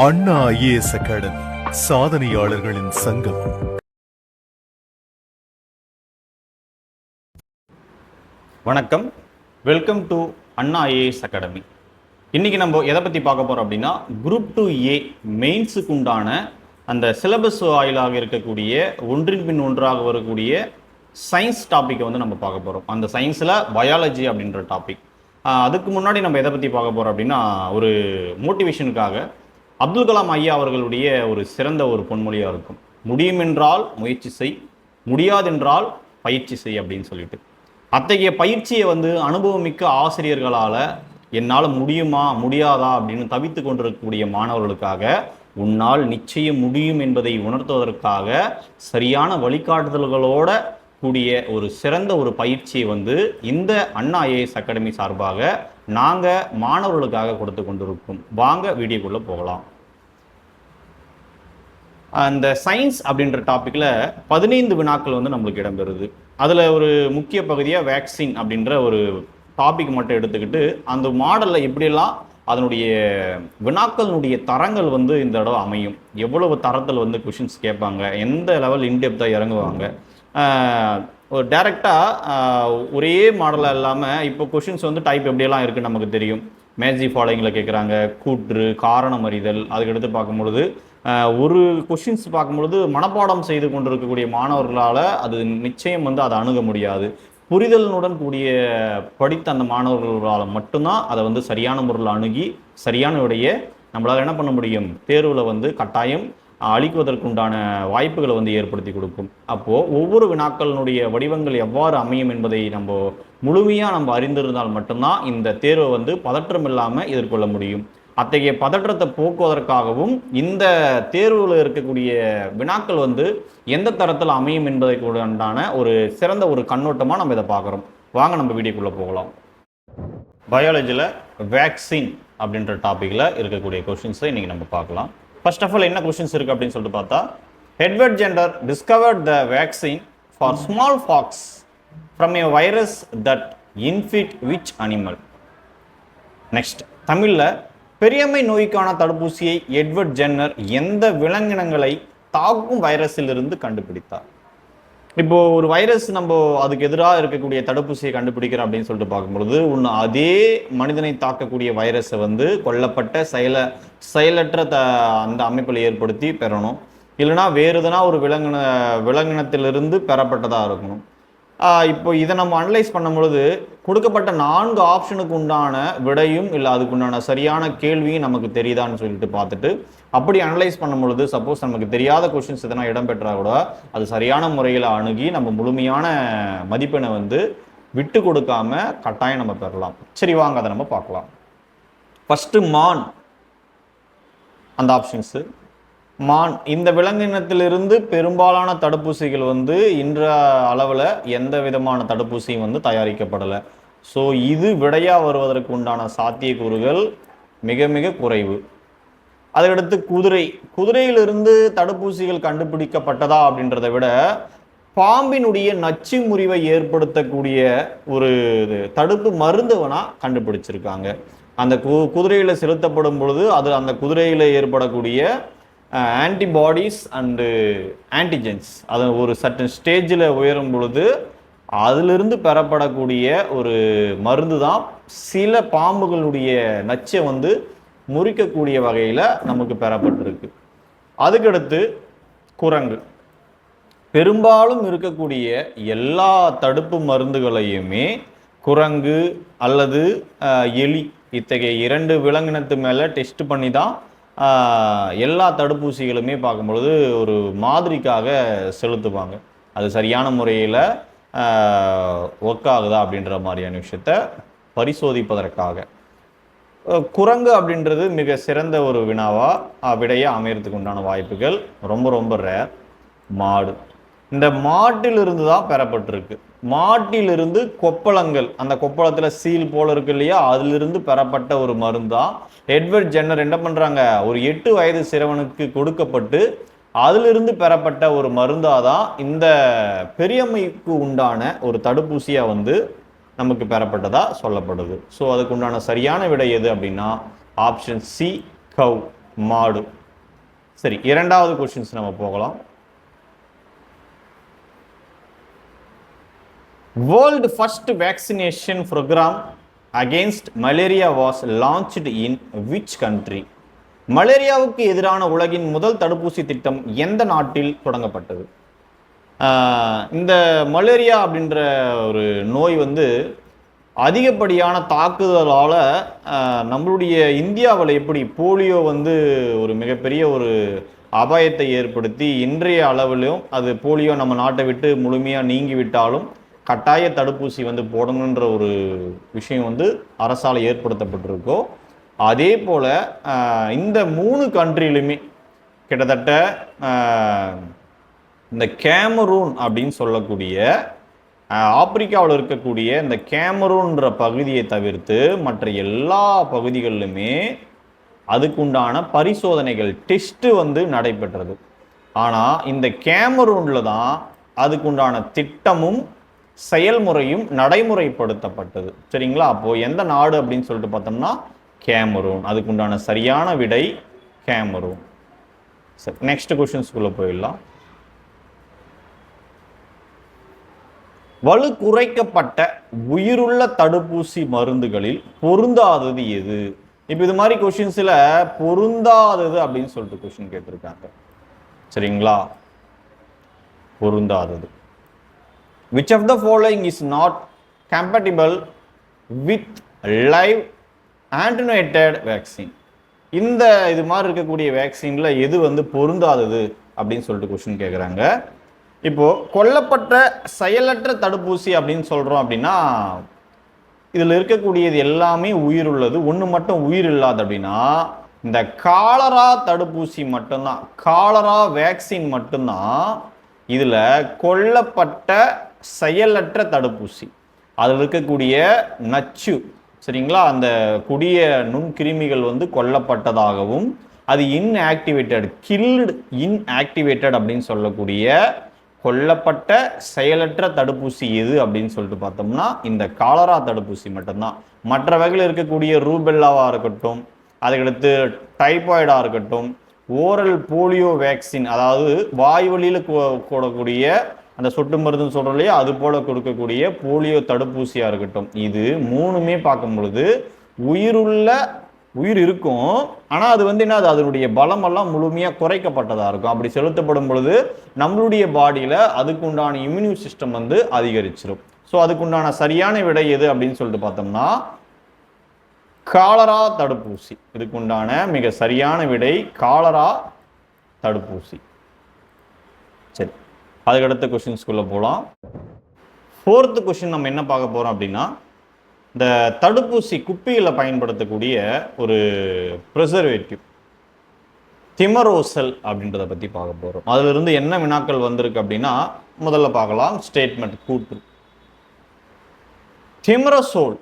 அண்ணா IAS academy சாதனையாளர்களின் சங்கம். வணக்கம், welcome to Anna IAS academy. இன்னைக்கு நம்ம எதை பற்றி பார்க்க போகிறோம் அப்படின்னா, குரூப் 2A மெயின்ஸுக்கு உண்டான அந்த சிலபஸ் வாயிலாக இருக்கக்கூடிய ஒன்றின் பின் ஒன்றாக வரக்கூடிய சயின்ஸ் டாப்பிக்கை வந்து நம்ம பார்க்க போகிறோம். அந்த சயின்ஸில் பயாலஜி அப்படின்ற டாபிக். அதுக்கு முன்னாடி நம்ம எதை பற்றி பார்க்க போகிறோம் அப்படின்னா, ஒரு மோட்டிவேஷனுக்காக அப்துல் கலாம் ஐயா அவர்களுடைய ஒரு சிறந்த ஒரு பொன்மொழியாக இருக்கும். முடியும் என்றால் முயற்சி செய், முடியாதென்றால் பயிற்சி செய் அப்படின்னு சொல்லிட்டு. அத்தகைய பயிற்சியை வந்து அனுபவமிக்க ஆசிரியர்களால் என்னால் முடியுமா முடியாதா அப்படின்னு தவித்து கொண்டிருக்கக்கூடிய மாணவர்களுக்காக உன்னால் நிச்சயம் முடியும் என்பதை உணர்த்துவதற்காக சரியான வழிகாட்டுதல்களோட கூடிய ஒரு சிறந்த ஒரு பயிற்சியை வந்து இந்த அண்ணா ஐஏஎஸ் அகாடமி சார்பாக நாங்கள் மாணவர்களுக்காக கொடுத்து கொண்டிருக்கோம். வாங்க வீடியோக்குள்ளே போகலாம். அந்த சயின்ஸ் அப்படின்ற டாப்பிக்கில் 15 வினாக்கள் வந்து நம்மளுக்கு இடம்பெறுது. அதில் ஒரு முக்கிய பகுதியாக வேக்சின் அப்படின்ற ஒரு டாபிக் மட்டும் எடுத்துக்கிட்டு அந்த மாடலில் எப்படியெல்லாம் அதனுடைய வினாக்களினுடைய தரங்கள் வந்து இந்த தடவை அமையும், எவ்வளவு தரத்தில் வந்து கொஷின்ஸ் கேட்பாங்க, எந்த லெவல் இன்டெப்த்தாக இறங்குவாங்க, ஒரு டைரெக்டாக ஒரே மாடலாக இல்லாமல் இப்போ கொஷின்ஸ் வந்து டைப் எப்படியெல்லாம் இருக்குன்னு நமக்கு தெரியும். மேஜி ஃபாலோயிங்கில் கேட்குறாங்க, கூற்று, காரணம் அறிதல். அதுக்கடுத்து பார்க்கும்பொழுது ஒரு கொஷின்ஸ் பார்க்கும்பொழுது மனப்பாடம் செய்து கொண்டிருக்கக்கூடிய மாணவர்களால் அது நிச்சயம் வந்து அதை அணுக முடியாது. புரிதலுடன் கூடிய படித்த அந்த மாணவர்களால் மட்டும்தான் அதை வந்து சரியான முறையில் அணுகி சரியான விடையை நம்மளால் என்ன பண்ண முடியும், தேர்வில் வந்து கட்டாயம் அளிக்குவதற்குண்டான வாய்ப்புகளை வந்து ஏற்படுத்தி கொடுக்கும். அப்போது ஒவ்வொரு வினாக்களினுடைய வடிவங்கள் எவ்வாறு அமையும் என்பதை நம்ம முழுமையாக அறிந்திருந்தால் மட்டும்தான் இந்த தேர்வை வந்து பதற்றம் இல்லாமல் எதிர்கொள்ள முடியும். அத்தகைய பதற்றத்தை போக்குவதற்காகவும் இந்த தேர்வில் இருக்கக்கூடிய வினாக்கள் வந்து எந்த தரத்தில் அமையும் என்பதற்கு உண்டான ஒரு சிறந்த ஒரு கண்ணோட்டமாக நம்ம இதை பார்க்குறோம். வாங்க நம்ம வீடியோக்குள்ளே போகலாம். பயாலஜியில் வேக்சின் அப்படின்ற டாப்பிக்கில் இருக்கக்கூடிய கொஷின்ஸை இன்றைக்கி நம்ம பார்க்கலாம். ஃபர்ஸ்ட் ஆஃப் ஆல் என்ன கொஷின்ஸ் இருக்குது அப்படின்னு சொல்லிட்டு பார்த்தா, Edward Jenner discovered the vaccine for smallpox from a virus that infect which animal. Next, தமிழில் பெரியம்மை நோய்க்கான தடுப்பூசியை எட்வர்ட் ஜென்னர் எந்த விலங்கினங்களை தாக்கும் வைரஸிலிருந்து கண்டுபிடித்தார்? இப்போ ஒரு வைரஸ் நம்ம அதுக்கு எதிராக இருக்கக்கூடிய தடுப்பூசியை கண்டுபிடிக்கிறோம் அப்படின்னு சொல்லிட்டு பார்க்கும்பொழுது, ஒன்று அதே மனிதனை தாக்கக்கூடிய வைரஸை வந்து கொல்லப்பட்ட செயலற்ற அந்த அமைப்பில் ஏற்படுத்தி பெறணும், இல்லைனா வேறு எதுனா ஒரு விலங்கினத்திலிருந்து பெறப்பட்டதாக இருக்கணும். இப்போ இதை நம்ம அனலைஸ் பண்ணும் பொழுது கொடுக்கப்பட்ட 4 ஆப்ஷனுக்கு உண்டான விடையும் இல்லை அதுக்குண்டான சரியான கேள்வியும் நமக்கு தெரியுதான்னு சொல்லிட்டு பார்த்துட்டு அப்படி அனலைஸ் பண்ணும் பொழுது சப்போஸ் நமக்கு தெரியாத கொஷின்ஸ் எதனா இடம்பெற்றால் கூட அது சரியான முறையில் அணுகி நம்ம முழுமையான மதிப்பெண்ணை வந்து விட்டு கொடுக்காம கட்டாயம் நம்ம பெறலாம். சரி, வாங்க அதை நம்ம பார்க்கலாம். ஃபஸ்ட்டு மான், அந்த ஆப்ஷன்ஸு மான். இந்த விலங்கினத்திலிருந்து பெரும்பாலான தடுப்பூசிகள் வந்து இன்ற அளவில் எந்த விதமான தடுப்பூசியும் வந்து தயாரிக்கப்படலை. ஸோ இது விடையாக வருவதற்கு உண்டான சாத்தியக்கூறுகள் மிக மிக குறைவு. அதுக்கடுத்து குதிரையிலிருந்து தடுப்பூசிகள் கண்டுபிடிக்கப்பட்டதா அப்படின்றத விட பாம்பினுடைய நச்சு முறிவை ஏற்படுத்தக்கூடிய ஒரு தடுப்பு மருந்துவனா கண்டுபிடிச்சிருக்காங்க. அந்த குதிரையில் செலுத்தப்படும் பொழுது அது அந்த குதிரையில் ஏற்படக்கூடிய ஆன்டிபாடிஸ் அண்டு ஆன்டிஜென்ஸ் அது ஒரு சர்டன் ஸ்டேஜில் உயரும் பொழுது அதிலிருந்து பெறப்படக்கூடிய ஒரு மருந்து தான் சில பாம்புகளுடைய நச்சை வந்து முறிக்கக்கூடிய வகையில் நமக்கு பெறப்பட்டிருக்கு. அதுக்கடுத்து குரங்கு. பெரும்பாலும் இருக்கக்கூடிய எல்லா தடுப்பு மருந்துகளையுமே குரங்கு அல்லது எலி இத்தகைய 2 விலங்கினத்து மேலே டெஸ்ட் பண்ணி தான் எல்லா தடுப்பூசிகளுமே பார்க்கும்பொழுது ஒரு மாதிரிக்காக செலுத்துவாங்க. அது சரியான முறையில் ஒர்க் ஆகுதா அப்படின்ற மாதிரியான விஷயத்த பரிசோதிப்பதற்காக. குரங்கு அப்படின்றது மிக சிறந்த ஒரு விடையாக அமையறதுக்கு உண்டான வாய்ப்புகள் ரொம்ப ரொம்ப ரேர். மாடு, இந்த மாட்டிலிருந்து தான் பெறப்பட்டிருக்கு. மாட்டிலிருந்து கொப்பளங்கள், அந்த கொப்பளத்தில் சீல் போல இருக்கு இல்லையா, அதிலிருந்து பெறப்பட்ட ஒரு மருந்தான் எட்வர்ட் ஜென்னர் என்ன பண்ணுறாங்க, ஒரு 8 வயது சிறுவனுக்கு கொடுக்கப்பட்டு அதிலிருந்து பெறப்பட்ட ஒரு மருந்தாக தான் இந்த பெரியம்மைக்கு உண்டான ஒரு தடுப்பூசியாக வந்து நமக்கு பெறப்பட்டதாக சொல்லப்படுது. ஸோ அதுக்கு உண்டான சரியான விடை எது அப்படின்னா ஆப்ஷன் சி, கவ், மாடு. சரி, இரண்டாவது கொஸ்டின்ஸ் நம்ம போகலாம். World first vaccination programme against malaria was launched in which country? மலேரியாவுக்கு எதிரான உலகின் முதல் தடுப்பூசி திட்டம் எந்த நாட்டில் தொடங்கப்பட்டது? இந்த மலேரியா அப்படின்ற ஒரு நோய் வந்து அதிகப்படியான தாக்குதலால் நம்மளுடைய இந்தியாவில் எப்படி போலியோ வந்து ஒரு மிகப்பெரிய ஒரு அபாயத்தை ஏற்படுத்தி இன்றைய அளவிலும் அது போலியோ நம்ம நாட்டை விட்டு முழுமையாக நீங்கிவிட்டாலும் கட்டாய தடுப்பூசி வந்து போடணுன்ற ஒரு விஷயம் வந்து அரசால் ஏற்படுத்தப்பட்டிருக்கோ, அதே போல் இந்த 3 கண்ட்ரிலுமே கிட்டத்தட்ட இந்த கேமரூன் அப்படின்னு சொல்லக்கூடிய ஆப்பிரிக்காவில் இருக்கக்கூடிய இந்த கேமரூன்ற பகுதியை தவிர்த்து மற்ற எல்லா பகுதிகளிலுமே அதுக்குண்டான பரிசோதனைகள் டெஸ்ட்டு வந்து நடைபெற்றது. ஆனால் இந்த கேமரூனில் தான் அதுக்குண்டான திட்டமும் செயல்முறையும் நடைமுறைப்படுத்தப்பட்டது. சரிங்களா? அப்போது எந்த நாடு அப்படின்னு சொல்லிட்டு பார்த்தோம்னா கேமரூன். அதுக்குண்டான சரியான விடை கேமரூன். சரி, நெக்ஸ்ட் கொஸ்டின்ஸ்குள்ளே போயிடலாம். வலு குறைக்கப்பட்ட உயிருள்ள தடுப்பூசி மருந்துகளில் பொருந்தாதது எது? இப்போ இது மாதிரி கொஸ்டின்ஸில் பொருந்தாதது அப்படின்னு சொல்லிட்டு கொஸ்டின் கேட்டிருக்காங்க. சரிங்களா? பொருந்தாதது. Which of the following is not compatible with live attenuated vaccine? இந்த இது மாதிரி இருக்கக்கூடிய வேக்சின்ல எது வந்து பொருந்தாதது அப்படின்னு சொல்லிட்டு கொஸ்டின் கேட்குறாங்க. இப்போ கொல்லப்பட்ட செயலற்ற தடுப்பூசி அப்படின்னு சொல்றோம் அப்படின்னா இதில் இருக்கக்கூடியது எல்லாமே உயிர் உள்ளது, ஒன்று மட்டும் உயிர் இல்லாது. அப்படின்னா இந்த காலரா தடுப்பூசி மட்டும்தான், காலரா வேக்சின் மட்டும்தான் இதில் கொல்லப்பட்ட செயலற்ற தடுப்பூசி. அதில் இருக்கக்கூடிய நச்சு, சரிங்களா, அந்த கொடிய நுண்கிருமிகள் வந்து கொல்லப்பட்டதாகவும் அது இன்ஆக்டிவேட்டட், கில்டு இன்ஆக்டிவேட்டட் அப்படின்னு சொல்லக்கூடிய கொல்லப்பட்ட செயலற்ற தடுப்பூசி எது அப்படின்னு சொல்லிட்டு பார்த்தோம்னா இந்த காலரா தடுப்பூசி மட்டும்தான். மற்ற வகையில் இருக்கக்கூடிய ரூபெல்லாவாக இருக்கட்டும், அதுக்கடுத்து டைபாய்டாக இருக்கட்டும், ஓரல் போலியோ வேக்சின், அதாவது வாய் வழியில் கூடக்கூடிய அந்த சொட்டு மருந்துன்னு சொல்கிறோம் இல்லையா, அது போல் கொடுக்கக்கூடிய போலியோ தடுப்பூசியாக இருக்கட்டும், இது 3மே பார்க்கும் பொழுது உயிர் இருக்கும். ஆனால் அது வந்து என்ன, அதனுடைய பலமெல்லாம் முழுமையாக குறைக்கப்பட்டதாக இருக்கும். அப்படி செலுத்தப்படும் பொழுது நம்மளுடைய பாடியில் அதுக்குண்டான இம்யூன் சிஸ்டம் வந்து அதிகரிச்சிடும். ஸோ அதுக்குண்டான சரியான விடை எது அப்படின்னு சொல்லிட்டு பார்த்தோம்னா காலரா தடுப்பூசி. இதுக்குண்டான மிக சரியான விடை காலரா தடுப்பூசி. சரி, அதுக்கடுத்த கொஸ்டின்ஸ்குள்ளே போகலாம். 4th கொஸ்டின் நம்ம என்ன பார்க்க போகிறோம் அப்படின்னா இந்த தடுப்பூசி குப்பிகளை பயன்படுத்தக்கூடிய ஒரு ப்ரிசர்வேட்டிவ் திமரோசல் அப்படின்றத பற்றி பார்க்க போகிறோம். அதிலிருந்து என்ன வினாக்கள் வந்திருக்கு அப்படின்னா முதல்ல பார்க்கலாம். ஸ்டேட்மெண்ட் கூற்று. திமரோசோல்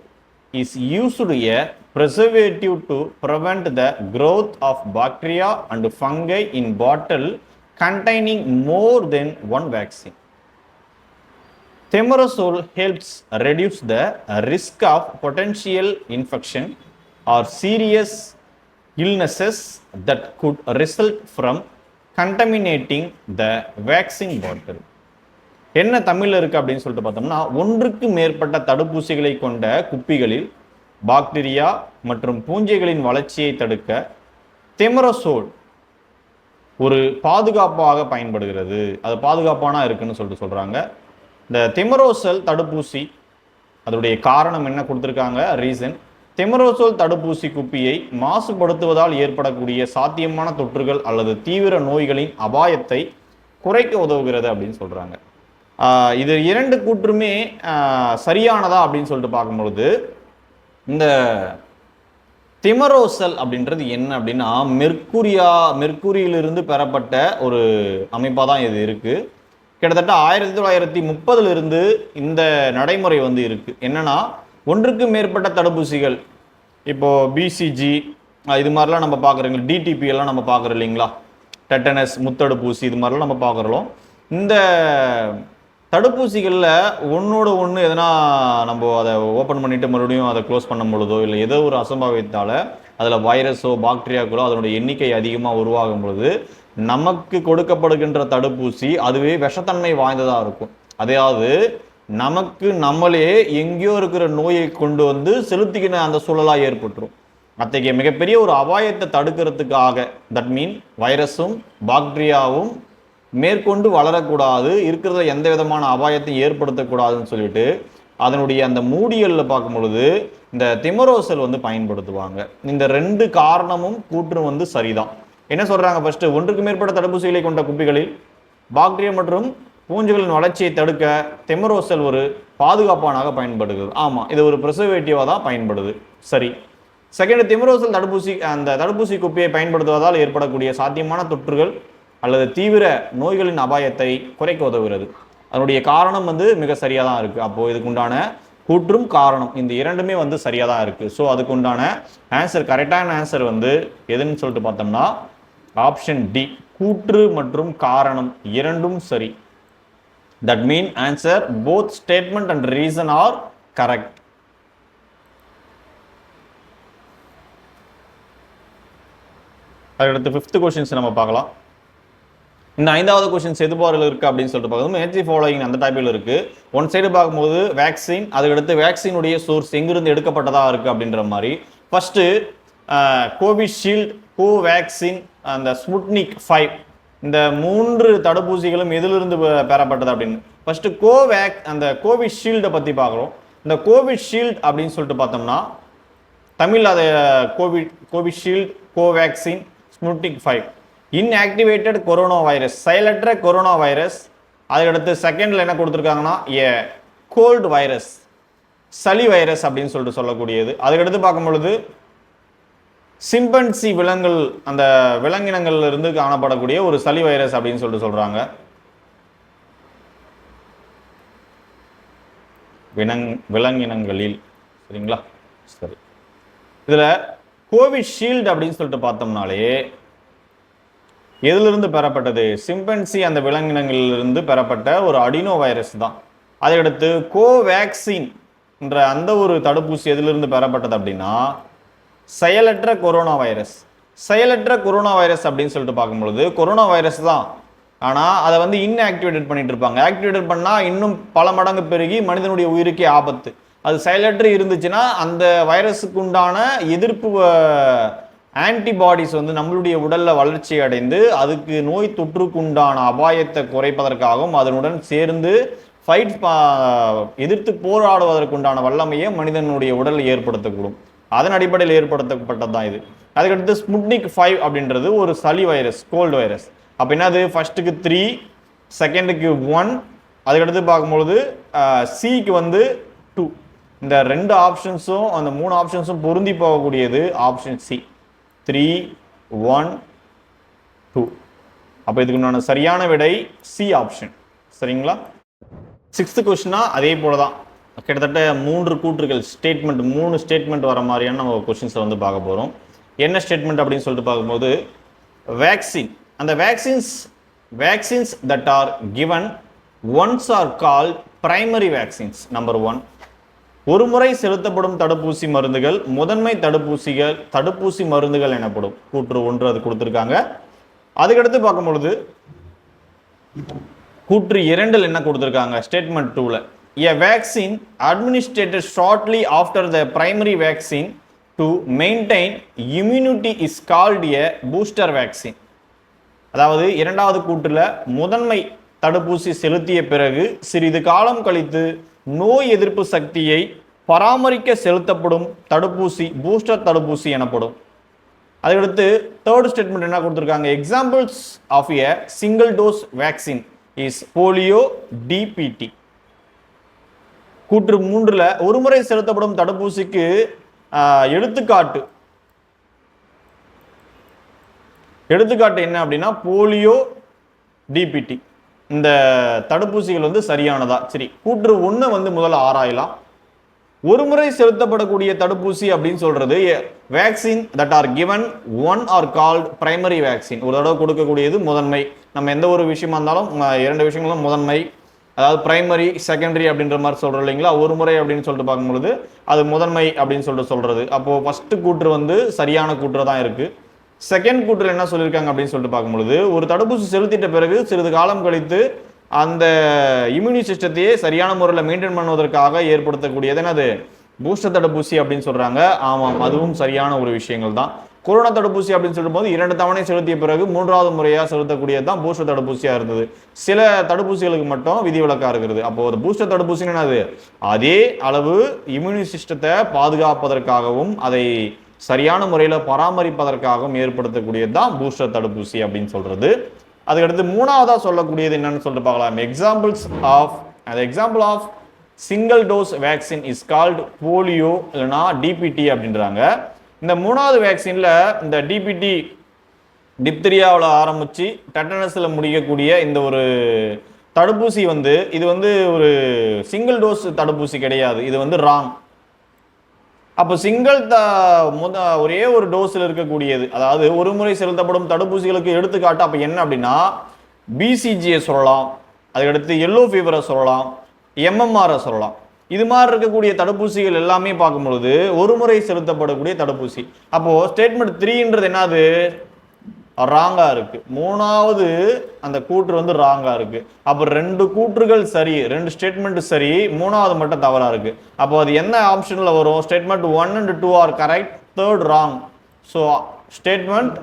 is used a preservative to prevent the growth of bacteria and fungi in bottle containing more than one vaccine. Thimerosal helps reduce the risk of potential infection or serious illnesses that could result from contaminating the vaccine bottle. என்ன தமிழில் இருக்குது அப்படின்னு சொல்லிட்டு பார்த்தோம்னா, ஒன்றுக்கு மேற்பட்ட தடுப்பூசிகளை கொண்ட குப்பிகளில் பாக்டீரியா மற்றும் பூஞ்சைகளின் வளர்ச்சியை தடுக்க திமரோசோல் ஒரு பாதுகாப்பாக பயன்படுகிறது. அது பாதுகாப்பான இருக்குன்னு சொல்லிட்டு சொல்கிறாங்க. இந்த திமரோசல் தடுப்பூசி அதோடைய காரணம் என்ன கொடுத்துருக்காங்க, ரீசன். திமரோசோல் தடுப்பூசி குப்பியை மாசுபடுத்துவதால் ஏற்படக்கூடிய சாத்தியமான தொற்றுகள் அல்லது தீவிர நோய்களின் அபாயத்தை குறைக்க உதவுகிறது அப்படின்னு சொல்கிறாங்க. இது 2 கூற்றுமே சரியானதா அப்படின்னு சொல்லிட்டு பார்க்கும்பொழுது இந்த திமரோசல் அப்படின்றது என்ன அப்படின்னா மெர்க்குரியிலிருந்து பெறப்பட்ட ஒரு அமைப்பாக தான் இது இருக்குது. கிட்டத்தட்ட 1930 இந்த நடைமுறை வந்து இருக்குது. என்னன்னா ஒன்றுக்கு மேற்பட்ட தடுப்பூசிகள், இப்போது பிசிஜி இது மாதிரிலாம் நம்ம பார்க்குறோங்க, டிடிபி எல்லாம் நம்ம பார்க்குறோம் இல்லைங்களா, டெட்டனஸ் முத்தடுப்பூசி இது மாதிரிலாம் நம்ம பார்க்குறோம். இந்த தடுப்பூசிகளில் ஒன்றோட ஒன்று எதனா நம்ம அதை ஓப்பன் பண்ணிவிட்டு மறுபடியும் அதை க்ளோஸ் பண்ணும் பொழுதோ இல்லை ஏதோ ஒரு அசம்பாவியத்தால் அதில் வைரஸோ பாக்டீரியாக்களோ அதனுடைய எண்ணிக்கை அதிகமாக உருவாகும் பொழுது நமக்கு கொடுக்கப்படுகின்ற தடுப்பூசி அதுவே விஷத்தன்மை வாய்ந்ததாக இருக்கும். அதாவது நமக்கு நம்மளே எங்கேயோ இருக்கிற நோயை கொண்டு வந்து செலுத்திக்கின அந்த சூழலாக ஏற்பட்டுரும். அத்தகைய மிகப்பெரிய ஒரு அபாயத்தை தடுக்கிறதுக்காக, தட் மீன் வைரஸும் பாக்டீரியாவும் மேற்கொண்டு வளரக்கூடாது, இருக்கிறத எந்த விதமான அபாயத்தையும் ஏற்படுத்தக்கூடாதுன்னு சொல்லிட்டு அதனுடைய அந்த மூடியலில் பார்க்கும் பொழுது இந்த திமரோசல் வந்து பயன்படுத்துவாங்க. இந்த 2 காரணமும் கூற்றும் வந்து சரிதான். என்ன சொல்றாங்க? ஃபர்ஸ்ட், ஒன்றுக்கு மேற்பட்ட தடுப்பூசிகளை கொண்ட குப்பிகளில் பாக்டீரியா மற்றும் பூஞ்சுகளின் வளர்ச்சியை தடுக்க திமரோசல் ஒரு பாதுகாப்பானாக பயன்படுகிறது. ஆமா, இது ஒரு ப்ரிசர்வேட்டிவா தான் பயன்படுது. சரி. செகண்ட், திமரோசல் அந்த தடுப்பூசி குப்பியை பயன்படுத்துவதால் ஏற்படக்கூடிய சாத்தியமான தொற்றுகள் அல்லது தீவிர நோய்களின் அபாயத்தை குறைக்க உதவுகிறது. அதனுடைய காரணம் வந்து மிக சரியா தான் இருக்கு. அப்போ இதுக்கு உண்டான கூற்றும் காரணம் இந்த இரண்டுமே வந்து சரியா தான் இருக்கு. ஸோ அதுக்கு உண்டான ஆன்சர், கரெக்டான ஆன்சர் வந்து எதுன்னு சொல்லிட்டு பார்த்தோம்னா ஆப்ஷன் டி, கூற்று மற்றும் காரணம் இரண்டும் சரி. That mean answer both statement and reason are correct. அடுத்து 5th கொஸ்டின்ஸ் நம்ம பார்க்கலாம். இந்த 5வது கொஸ்டின்ஸ் எது பாரில் இருக்கு அப்படின்னு சொல்லிட்டு பார்க்கும்போது மேட்ச் ஃபாலோயிங் அந்த டைப்பில் இருக்கு. ஒன் சைடு பார்க்கும்போது வேக்சின், அதுக்கடுத்து வேக்சினுடைய சோர்ஸ் எங்கிருந்து எடுக்கப்பட்டதா இருக்கு அப்படின்ற மாதிரி. ஃபர்ஸ்ட் கோவிஷீல்டு, கோவேக்சின், அந்த ஸ்புட்னிக் 5 இந்த 3 தடுப்பூசிகளும் எதிலிருந்து பெறப்பட்டது அப்படின்னு. ஃபர்ஸ்ட் அந்த கோவிஷீல்டை பத்தி பார்க்குறோம். இந்த கோவிஷீல்டு அப்படின்னு சொல்லிட்டு பார்த்தோம்னா தமிழ் அதை Covishield, Covaxin, Sputnik 5 inactivated corona virus, செயலற்ற கொரோனா வைரஸ். அதுக்கடுத்து செகண்ட்ல என்ன கொடுத்துருக்காங்கன்னா கோல்டு வைரஸ், சளி வைரஸ் அப்படின்னு சொல்லிட்டு சொல்லக்கூடியது. அதுக்கடுத்து பார்க்கும் பொழுது சிம்பன்சி விலங்குகள், அந்த விலங்கினங்கள்ல இருந்து காணப்படக்கூடிய ஒரு சளி வைரஸ் அப்படின்னு சொல்லிட்டு சொல்றாங்க. விலங்கினங்களில், சரிங்களா? சரி. இதுல கோவிஷீல்டு அப்படின்னு சொல்லிட்டு பார்த்தோம்னாலே எதிலிருந்து பெறப்பட்டது? சிம்பன்சி அந்த விலங்கினங்களிலிருந்து பெறப்பட்ட ஒரு அடினோ வைரஸ் தான். அதையடுத்து கோவேக்சின் என்ற அந்த ஒரு தடுப்பூசி எதிலிருந்து பெறப்பட்டது அப்படின்னா செயலற்ற கொரோனா வைரஸ். செயலற்ற கொரோனா வைரஸ் அப்படின்னு சொல்லிட்டு பார்க்கும்பொழுது கொரோனா வைரஸ் தான், ஆனால் அதை வந்து இன்ஆக்டிவேட்டட் பண்ணிட்டு இருப்பாங்க. ஆக்டிவேட்டட் பண்ணால் இன்னும் பல மடங்கு பெருகி மனிதனுடைய உயிருக்கே ஆபத்து. அது செயலற்று இருந்துச்சுன்னா அந்த வைரஸுக்கு உண்டான எதிர்ப்பு ஆன்டிபாடிஸ் வந்து நம்மளுடைய உடல்ல வளர்ச்சி அடைந்து அதுக்கு நோய் தொற்றுக்குண்டான அபாயத்தை குறைப்பதற்காகவும் அதனுடன் சேர்ந்து எதிர்த்து போராடுவதற்குண்டான வல்லமையை மனிதனுடைய உடல் ஏற்படுத்தக்கூடும். அதன் அடிப்படையில் ஏற்படுத்தப்பட்டது தான் இது. அதுக்கடுத்து ஸ்புட்னிக் 5 அப்படின்றது ஒரு சளி வைரஸ், கோல்டு வைரஸ். அப்போ என்னது? ஃபர்ஸ்ட்டுக்கு 3, செகண்டுக்கு 1, அதுக்கடுத்து பார்க்கும்பொழுது சிக்கு வந்து 2. இந்த 2 ஆப்ஷன்ஸும் அந்த 3 ஆப்ஷன்ஸும் பொருந்தி போகக்கூடியது ஆப்ஷன் சி, 3, 1, 2. அப்போ இதுக்கு சரியான விடை சி ஆப்ஷன். சரிங்களா? 6th கொஸ்டினா அதே போல தான், கிட்டத்தட்ட 3 கூற்றுகள் ஸ்டேட்மெண்ட், 3 ஸ்டேட்மெண்ட் வர மாதிரியான நம்ம கொஸ்டின்ஸை வந்து பார்க்க போகிறோம். என்ன ஸ்டேட்மெண்ட் அப்படின்னு சொல்லிட்டு பார்க்கும்போது வேக்சின், அந்த vaccines that R given once are called primary vaccines. Number 1, ஒரு முறை செலுத்தப்படும் தடுப்பூசி மருந்துகள் முதன்மை தடுப்பூசி மருந்துகள் எனப்படும். கூற்று 1 அது கொடுத்துருக்காங்க. அதுக்கடுத்து பார்க்கும்பொழுது கூற்று 2 என்ன கொடுத்துருக்காங்க? ஸ்டேட்மெண்ட் 2ல a vaccine administered shortly after the primary vaccine to maintain immunity is called a booster vaccine. அதாவது 2வது கூற்றுல முதன்மை தடுப்பூசி செலுத்திய பிறகு சிறிது காலம் கழித்து நோய் எதிர்ப்பு சக்தியை பராமரிக்க செலுத்தப்படும் தடுப்பூசி பூஸ்டர் தடுப்பூசி எனப்படும். அதுக்கடுத்து 3rd ஸ்டேட்மெண்ட் என்ன கொடுத்துருக்காங்க? Examples of a single dose vaccine is polio, DPT. கூற்று 3ல ஒரு முறை செலுத்தப்படும் தடுப்பூசிக்கு எடுத்துக்காட்டு என்ன அப்படின்னா போலியோ, டிபிடி. இந்த தடுப்பூசிகள் வந்து சரியானதா? சரி, கூற்று 1 வந்து முதல்ல ஆராயலாம். ஒரு முறை செலுத்தப்படக்கூடிய தடுப்பூசி அப்படின்னு சொல்றது vaccine that R given one are called primary vaccine. ஒரு தடவை கொடுக்கக்கூடியது முதன்மை. நம்ம எந்த ஒரு விஷயமா இருந்தாலும் 2 விஷயங்களும் முதன்மை. அதாவது பிரைமரி செகண்டரி அப்படின்ற மாதிரி சொல்கிறோம் இல்லைங்களா, ஒரு முறை அப்படின்னு சொல்லிட்டு பார்க்கும்பொழுது அது முதன்மை அப்படின்னு சொல்லிட்டு சொல்கிறது. அப்போது ஃபஸ்ட்டு கூற்று வந்து சரியான கூற்று தான் இருக்குது. செகண்ட் கூற்றில் என்ன சொல்லியிருக்காங்க அப்படின்னு சொல்லிட்டு பார்க்கும்பொழுது, ஒரு தடுப்பூசி செலுத்திட்ட பிறகு சிறிது காலம் கழித்து அந்த இம்யூனி சிஸ்டத்தையே சரியான முறையில் மெயின்டைன் பண்ணுவதற்காக ஏற்படுத்தக்கூடியது என்னது, பூஸ்டர் தடுப்பூசி அப்படின்னு சொல்கிறாங்க. ஆமாம், அதுவும் சரியான ஒரு விஷயங்கள் தான். கொரோனா தடுப்பூசி அப்படின்னு சொல்லும்போது 2 தவணை செலுத்திய பிறகு 3வது முறையாக செலுத்தக்கூடியது தான் பூஸ்டர் தடுப்பூசியாக இருந்தது. சில தடுப்பூசிகளுக்கு மட்டும் விதிவிலக்காக இருக்கிறது. அப்போ ஒரு பூஸ்டர் தடுப்பூசி என்னது, அதே அளவு இம்யூனி சிஸ்டத்தை பாதுகாப்பதற்காகவும் அதை சரியான முறையில் பராமரிப்பதற்காகவும் ஏற்படுத்தக்கூடியது தான் பூஸ்டர் தடுப்பூசி அப்படின்னு சொல்றது. அதுக்கடுத்து மூணாவதாக சொல்லக்கூடியது என்னன்னு சொல்லிட்டு பார்க்கலாம். Example of single dose vaccine is called polio இல்லைனா டிபிடி அப்படின்றாங்க. இந்த 3வது வேக்சின்ல இந்த டிபிடி டிப்தீரியாவில் ஆரம்பிச்சு டெட்டனஸில் முடிக்கக்கூடிய இந்த ஒரு தடுப்பூசி வந்து இது வந்து ஒரு சிங்கிள் டோஸ் தடுப்பூசி கிடையாது, இது வந்து ராங். அப்போ ஒரே ஒரு டோஸில் இருக்கக்கூடியது, அதாவது ஒரு முறை செலுத்தப்படும் தடுப்பூசிகளுக்கு எடுத்துக்காட்டு அப்போ என்ன அப்படின்னா பிசிஜியை சொல்லலாம், அதுக்கடுத்து எல்லோ ஃபீவரை சொல்லலாம், எம்எம்ஆரை சொல்லலாம். இது மாதிரி இருக்கக்கூடிய தடுப்பூசிகள் எல்லாமே பார்க்கும்பொழுது ஒரு முறை செலுத்தப்படக்கூடிய தடுப்பூசி. அப்போது ஸ்டேட்மெண்ட் 3ன்றது என்னது, ராங்கா இருக்கு. 3வது அந்த கூற்று வந்து ராங்கா இருக்கு. அப்போ 2 கூற்றுகள் சரி, 2 ஸ்டேட்மெண்ட் சரி, 3வது மட்டும் தவறா இருக்கு. அப்போ அது என்ன ஆப்ஷன்ல வரும், statement 1 and 2 are correct, 3rd wrong. So statement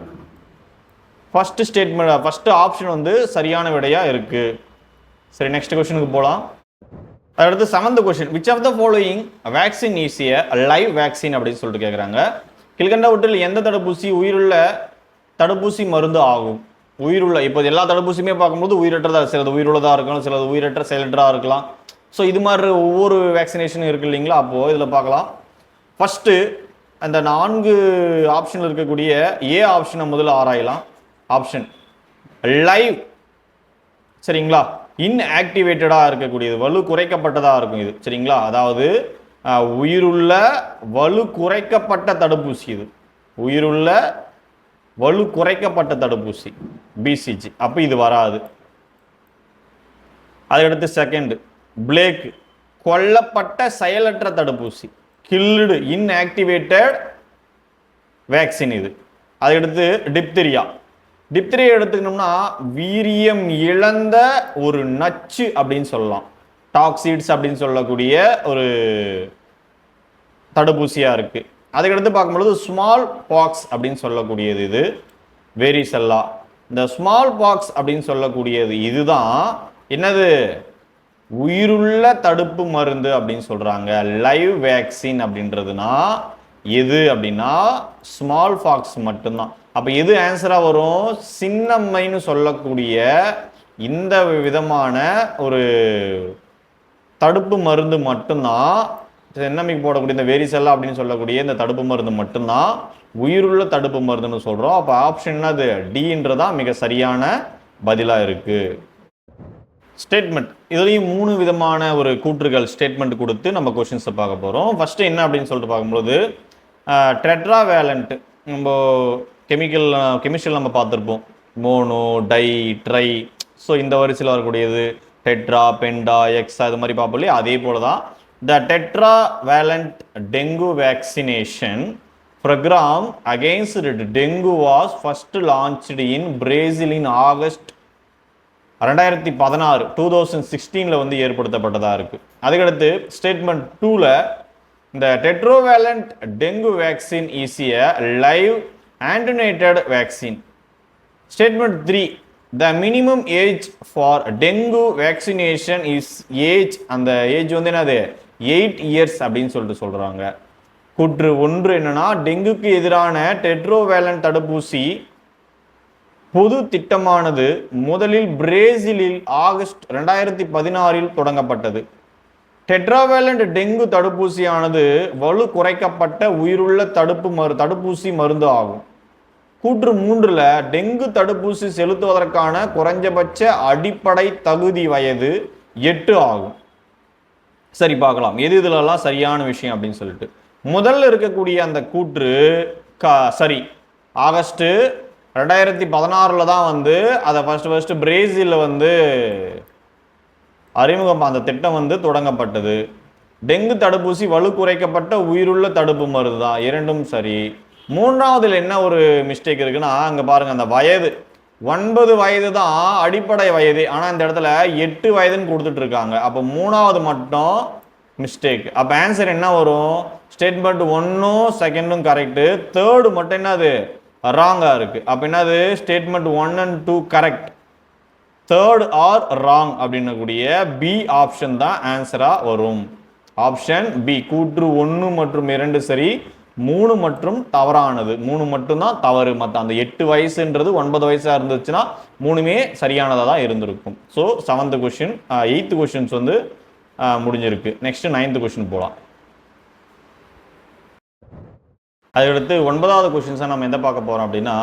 first option வந்து சரியான விடையா இருக்கு. சரி, நெக்ஸ்ட் கொஸ்டினுக்கு போகலாம். அடுத்து 7th question, which of the following vaccine is a live vaccine அப்படின்னு சொல்லிட்டு கேட்குறாங்க. கீழ்கண்டவற்றில் எந்த தடுப்பூசி உயிருள்ள தடுப்பூசி மருந்து ஆகும்? உயிருள்ள, இப்போ எல்லா தடுப்பூசியுமே பார்க்கும்போது உயிரற்றதாக, சிலது உயிருள்ளதாக இருக்கலாம், சிலது உயிரற்ற செயலற்றதாக இருக்கலாம். ஸோ இது மாதிரி ஒவ்வொரு வேக்சினேஷனும் இருக்குது இல்லைங்களா. அப்போது இதில் பார்க்கலாம். ஃபஸ்ட்டு அந்த 4 ஆப்ஷனில் இருக்கக்கூடிய ஏ ஆப்ஷனை முதல்ல ஆராயலாம். ஆப்ஷன் லைவ், சரிங்களா, இன்ஆக்டிவேட்டடாக இருக்கக்கூடியது, வலு குறைக்கப்பட்டதாக இருக்கும் இது, சரிங்களா. அதாவது உயிருள்ள வலு குறைக்கப்பட்ட தடுப்பூசி, இது உயிருள்ள வலு குறைக்கப்பட்ட தடுப்பூசி பிசிஜி, அப்போ இது வராது. அதுக்கடுத்து செகண்ட் பிளேக், கொல்லப்பட்ட செயலற்ற தடுப்பூசி, கில்டு இன்ஆக்டிவேட்டட் வேக்சின் இது. அதுக்கடுத்து டிப்தீரியா எடுத்துக்கணும்னா வீரியம் இழந்த ஒரு நச்சு அப்படின்னு சொல்லலாம், டாக்ஸிட்ஸ் அப்படின்னு சொல்லக்கூடிய ஒரு தடுப்பூசியா இருக்கு. அதுக்கடுத்து பார்க்கும்பொழுது ஸ்மால் பாக்ஸ் அப்படின்னு சொல்லக்கூடியது இது வேரிசெல்லா. இந்த ஸ்மால் பாக்ஸ் அப்படின்னு சொல்லக்கூடியது இதுதான் என்னது, உயிருள்ள தடுப்பு மருந்து அப்படின்னு சொல்றாங்க. லைவ் வேக்சின் அப்படின்றதுனா எது அப்படின்னா ஸ்மால் பாக்ஸ் மட்டும்தான். அப்போ எது ஆன்சரா வரும், சின்னம்மைன்னு சொல்லக்கூடிய இந்த விதமான ஒரு தடுப்பு மருந்து மட்டும்தான், சின்னம்மைக்கு போடக்கூடிய இந்த வேரிசெல்லா அப்படின்னு சொல்லக்கூடிய இந்த தடுப்பு மருந்து மட்டும்தான் உயிருள்ள தடுப்பு மருந்துன்னு சொல்றோம். அப்போ ஆப்ஷன் என்னது, டின்றதான் மிக சரியான பதிலா இருக்கு. ஸ்டேட்மெண்ட், இதுலேயும் 3 விதமான ஒரு கூற்றுகள் ஸ்டேட்மெண்ட் கொடுத்து நம்ம கொஸ்டின்ஸை பார்க்க போகிறோம். ஃபர்ஸ்ட் என்ன அப்படின்னு சொல்லிட்டு பார்க்கும்போது டெட்ராவேலண்ட், நம்ம கெமிஸ்ட்ரியில் நம்ம பார்த்துருப்போம், மோனோ, டை, ட்ரை, ஸோ இந்த வரிசையில் வரக்கூடியது டெட்ரா, பெண்டா, எக்ஸா, இது மாதிரி பார்ப்போம் இல்லையா. அதே போல தான் the tetravalent dengue vaccination programme against dengue was first launched in Brazil in August 2016 2016 வந்து ஏற்படுத்தப்பட்டதாக இருக்கு. அதுக்கடுத்து ஸ்டேட்மெண்ட் 2ல இந்த tetravalent dengue vaccine is a live attenuated vaccine. Statement 3, the minimum age for dengue vaccination is age, அந்த age வந்து என்னது 8 years அப்படின்னு சொல்லிட்டு சொல்றாங்க. கூற்று 1 என்னன்னா, டெங்குக்கு எதிரான டெட்ராவேலண்ட் தடுப்பூசி பொது திட்டமானது முதலில் பிரேசிலில் ஆகஸ்ட் 2016 தொடங்கப்பட்டது. டெட்ராவேலண்ட் டெங்கு தடுப்பூசியானது வலு குறைக்கப்பட்ட உயிருள்ள தடுப்பூசி மருந்து ஆகும். கூற்று 3ல டெங்கு தடுப்பூசி செலுத்துவதற்கான குறைஞ்சபட்ச அடிப்படை தகுதி வயது 8 ஆகும். சரி, பார்க்கலாம் எது இதுலலாம் சரியான விஷயம் அப்படின்னு சொல்லிட்டு. முதல்ல இருக்கக்கூடிய அந்த கூற்று சரி, ஆகஸ்ட் 2016 தான் வந்து அதை ஃபர்ஸ்ட் பிரேசிலில் வந்து அறிமுகம் அந்த திட்டம் வந்து தொடங்கப்பட்டது. டெங்கு தடுப்பூசி வலு குறைக்கப்பட்ட உயிருள்ள தடுப்பு மருந்து தான், இரண்டும் சரி. மூன்றாவதுல என்ன ஒரு மிஸ்டேக் இருக்குன்னா, அங்க பாருங்க அந்த வயது 9 வயது தான் அடிப்படை வயது, ஆனா இந்த இடத்துல 8 வயதுன்னு கொடுத்துட்டு இருக்காங்க. அப்போ மூணாவது மட்டும் மிஸ்டேக். அப்ப ஆன்சர் என்ன வரும்? ஸ்டேட்மெண்ட் 1ம் 2ம் கரெக்ட், தேர்டு மட்டும் என்னது ராங்கா இருக்கு. அப்ப என்னது statement 1 and 2 correct, third are wrong அப்படின்னக்கூடிய பி ஆப்ஷன் தான் ஆன்சரா வரும். ஆப்ஷன் பி கூற்று 1 மற்றும் 2 சரி, 3 மற்றும் தவறானது. 3 மட்டும் தான் தவறு. மற்ற அந்த 8 வயசுன்றது 9 வயசா இருந்துச்சுன்னா 3மே சரியானதாக தான் இருந்திருக்கும். So 7th question 8th questions வந்து முடிஞ்சிருக்கு. நெக்ஸ்ட் 9th கொஸ்டின் போகலாம். அதுக்கடுத்து 9வது கொஸ்டின்ஸை நம்ம எந்த பார்க்க போறோம் அப்படின்னா,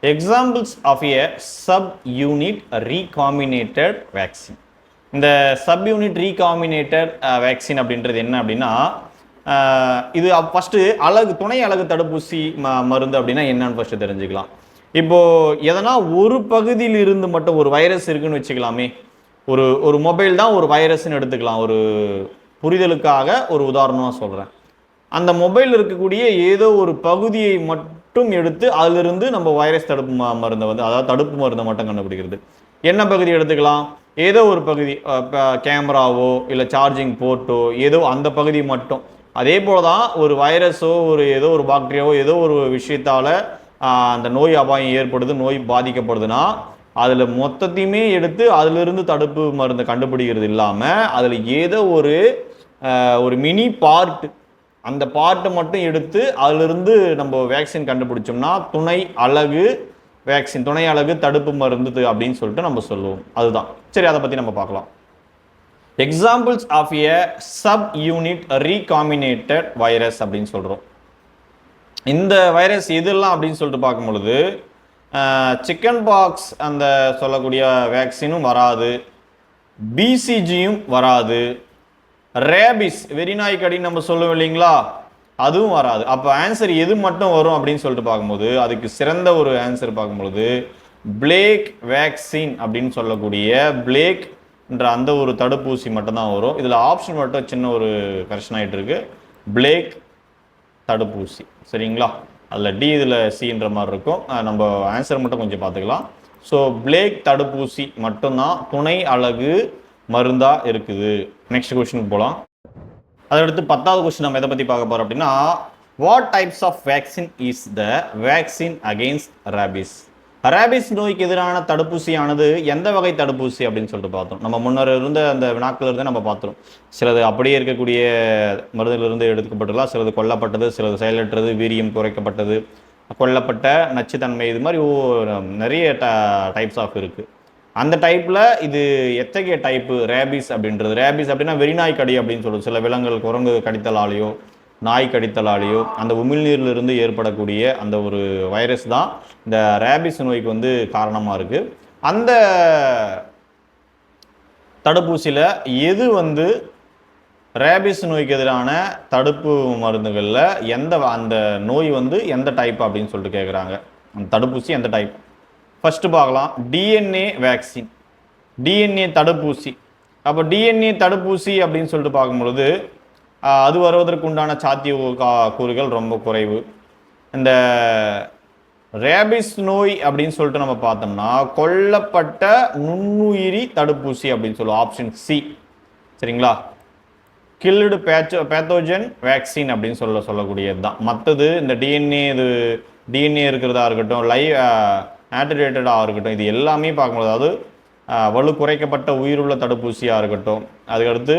examples of a sub unit recombinated vaccine. இந்த சப் யூனிட் ரீகாம்பினேட்டட் வேக்சின் அப்படின்றது என்ன அப்படின்னா, இது ஃபர்ஸ்ட் துணை அலகு தடுப்பூசி மருந்து அப்படின்னா என்னன்னு ஃபர்ஸ்ட் தெரிஞ்சுக்கலாம். இப்போ எதனா ஒரு பகுதியில் இருந்து மட்டும் ஒரு வைரஸ் இருக்குன்னு வச்சுக்கலாமே, ஒரு மொபைல் தான் ஒரு வைரஸ்ன்னு எடுத்துக்கலாம், ஒரு புரிதலுக்காக ஒரு உதாரணமாக சொல்கிறேன். அந்த மொபைல் இருக்கக்கூடிய ஏதோ ஒரு பகுதியை மட்டும் எடுத்து அதிலிருந்து நம்ம வைரஸ் தடுப்பு மருந்தை வந்து, அதாவது தடுப்பு மருந்தை மட்டும் கண்டுபிடிக்கிறது. என்ன பகுதி எடுத்துக்கலாம்? ஏதோ ஒரு பகுதி, கேமராவோ இல்லை சார்ஜிங் போர்ட்டோ, ஏதோ அந்த பகுதி மட்டும். அதே போல தான் ஒரு வைரஸோ ஏதோ ஒரு பாக்டீரியாவோ ஏதோ ஒரு விஷயத்தால் அந்த நோய் அபாயம் ஏற்படுது, நோய் பாதிக்கப்படுதுன்னா அதில் மொத்தத்தையுமே எடுத்து அதிலிருந்து தடுப்பு மருந்தை கண்டுபிடிக்கிறது இல்லாமல் அதில் ஏதோ ஒரு மினி பார்ட், அந்த பார்ட்டை மட்டும் எடுத்து அதிலிருந்து நம்ம வேக்சின் கண்டுபிடிச்சோம்னா துணை அலகு வேக்சின், துணை அலகு தடுப்பு மருந்து அப்படின்னு சொல்லிட்டு நம்ம சொல்லுவோம். அதுதான் சரி, அதை பற்றி நம்ம பார்க்கலாம். Examples of a sub unit recombinated virus அப்படின்னு சொல்கிறோம். இந்த வைரஸ் எதெல்லாம் அப்படின்னு சொல்லிட்டு பார்க்கும் பொழுது, சிக்கன் பாக்ஸ் அந்த சொல்லக்கூடிய வேக்சினும் வராது, பிசிஜியும் வராது, ரேபிஸ் வெறிநாய் கடின்னு நம்ம சொல்லுவோம் இல்லைங்களா, அதுவும் வராது. அப்போ ஆன்சர் எது மட்டும் வரும் அப்படின்னு சொல்லிட்டு பார்க்கும்போது, அதுக்கு சிறந்த ஒரு ஆன்சர் பார்க்கும்பொழுது பிளேக் வேக்சின் அப்படின்னு சொல்லக்கூடிய பிளேக் என்ற அந்த ஒரு தடுப்பூசி மட்டும்தான் வரும். இதில் ஆப்ஷன் மட்டும் சின்ன ஒரு கரெக்ஷன் ஆகிட்டு இருக்கு, பிளேக் தடுப்பூசி. சரிங்களா? அதில் டி இதில் சின்ற மாதிரி இருக்கும். நம்ம ஆன்சர் மட்டும் கொஞ்சம் பார்த்துக்கலாம். ஸோ பிளேக் தடுப்பூசி மட்டும்தான் துணை அலகு மருந்தாக இருக்குது. நெக்ஸ்ட் கொஸ்டினுக்கு போகலாம். அதடுத்து 10வது கொஸ்டின் நம்ம எதை பற்றி பார்க்க போகிறோம் அப்படின்னா, what types of vaccine is the vaccine against rabies. Rabies நோய்க்கு எதிரான தடுப்பூசியானது எந்த வகை தடுப்பூசி அப்படின்னு சொல்லிட்டு பார்த்தோம். நம்ம முன்னர் இருந்த அந்த வினாக்கள் இருந்து நம்ம பார்த்தோம். சிலது அப்படியே இருக்கக்கூடிய மருந்திலிருந்து எடுக்கப்பட்டுலாம், சிலது கொல்லப்பட்டது, சிலது செயலற்றது, வீரியம் குறைக்கப்பட்டது, கொல்லப்பட்ட, நச்சுத்தன்மை, இது மாதிரி நிறைய டைப்ஸ் ஆஃப் இருக்குது. அந்த டைப்பில் இது எத்தகைய டைப்பு ரேபிஸ் அப்படின்றது? ரேபிஸ் அப்படின்னா வெறிநாய் கடி அப்படின்னு சொல்லுவோம். சில விலங்குகள் குரங்கு கடித்தலாலேயோ நாய் கடித்தலாலேயோ அந்த உமிழ்நீரிலிருந்து ஏற்படக்கூடிய அந்த ஒரு வைரஸ் தான் இந்த ரேபிஸ் நோய்க்கு வந்து காரணமாக இருக்குது. அந்த தடுப்பூசியில் எது வந்து ரேபிஸ் நோய்க்கு எதிரான தடுப்பு மருந்துகளில் அந்த நோய் வந்து எந்த டைப் அப்படின்னு சொல்லிட்டு கேட்குறாங்க. அந்த தடுப்பூசி எந்த டைப்? ஃபர்ஸ்ட் பார்க்கலாம், டிஎன்ஏ வேக்சின், டிஎன்ஏ தடுப்பூசி. அப்போ டிஎன்ஏ தடுப்பூசி அப்படின்னு சொல்லிட்டு பார்க்கும்பொழுது அது வருவதற்கு உண்டான சாத்திய கூறுகள் ரொம்ப குறைவு. இந்த ரேபிஸ் நோய் அப்படின்னு சொல்லிட்டு நம்ம பார்த்தோம்னா கொல்லப்பட்ட நுண்ணுயிரி தடுப்பூசி அப்படின்னு சொல்லுவோம், ஆப்ஷன் சி. சரிங்களா? கில்டு பேத்தோஜன் வேக்சின் அப்படின்னு சொல்லக்கூடியது தான். மற்றது இந்த டிஎன்ஏ இருக்கிறதா இருக்கட்டும், ஆன்டிடேட்டடாக இருக்கட்டும், இது எல்லாமே பார்க்கும்போது, அதாவது வலு குறைக்கப்பட்ட உயிருள்ள தடுப்பூசியாக இருக்கட்டும், அதுக்கடுத்து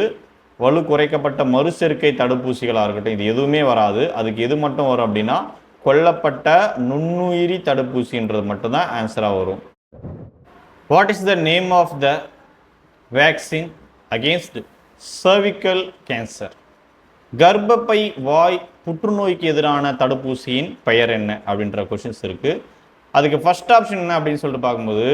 வலு குறைக்கப்பட்ட மறுசேர்க்கை தடுப்பூசிகளாக இருக்கட்டும், இது எதுவுமே வராது. அதுக்கு எது மட்டும் வரும் அப்படின்னா கொல்லப்பட்ட நுண்ணுயிரி தடுப்பூசின்றது மட்டும்தான் ஆன்சராக வரும். What is the name of the vaccine against cervical cancer? கர்ப்பப்பை வாய் புற்றுநோய்க்கு எதிரான தடுப்பூசியின் பெயர் என்ன அப்படின்ற கொஸ்டின்ஸ் இருக்குது. அதுக்கு ஃபர்ஸ்ட் ஆப்ஷன் என்ன அப்படின்னு சொல்லிட்டு பார்க்கும்போது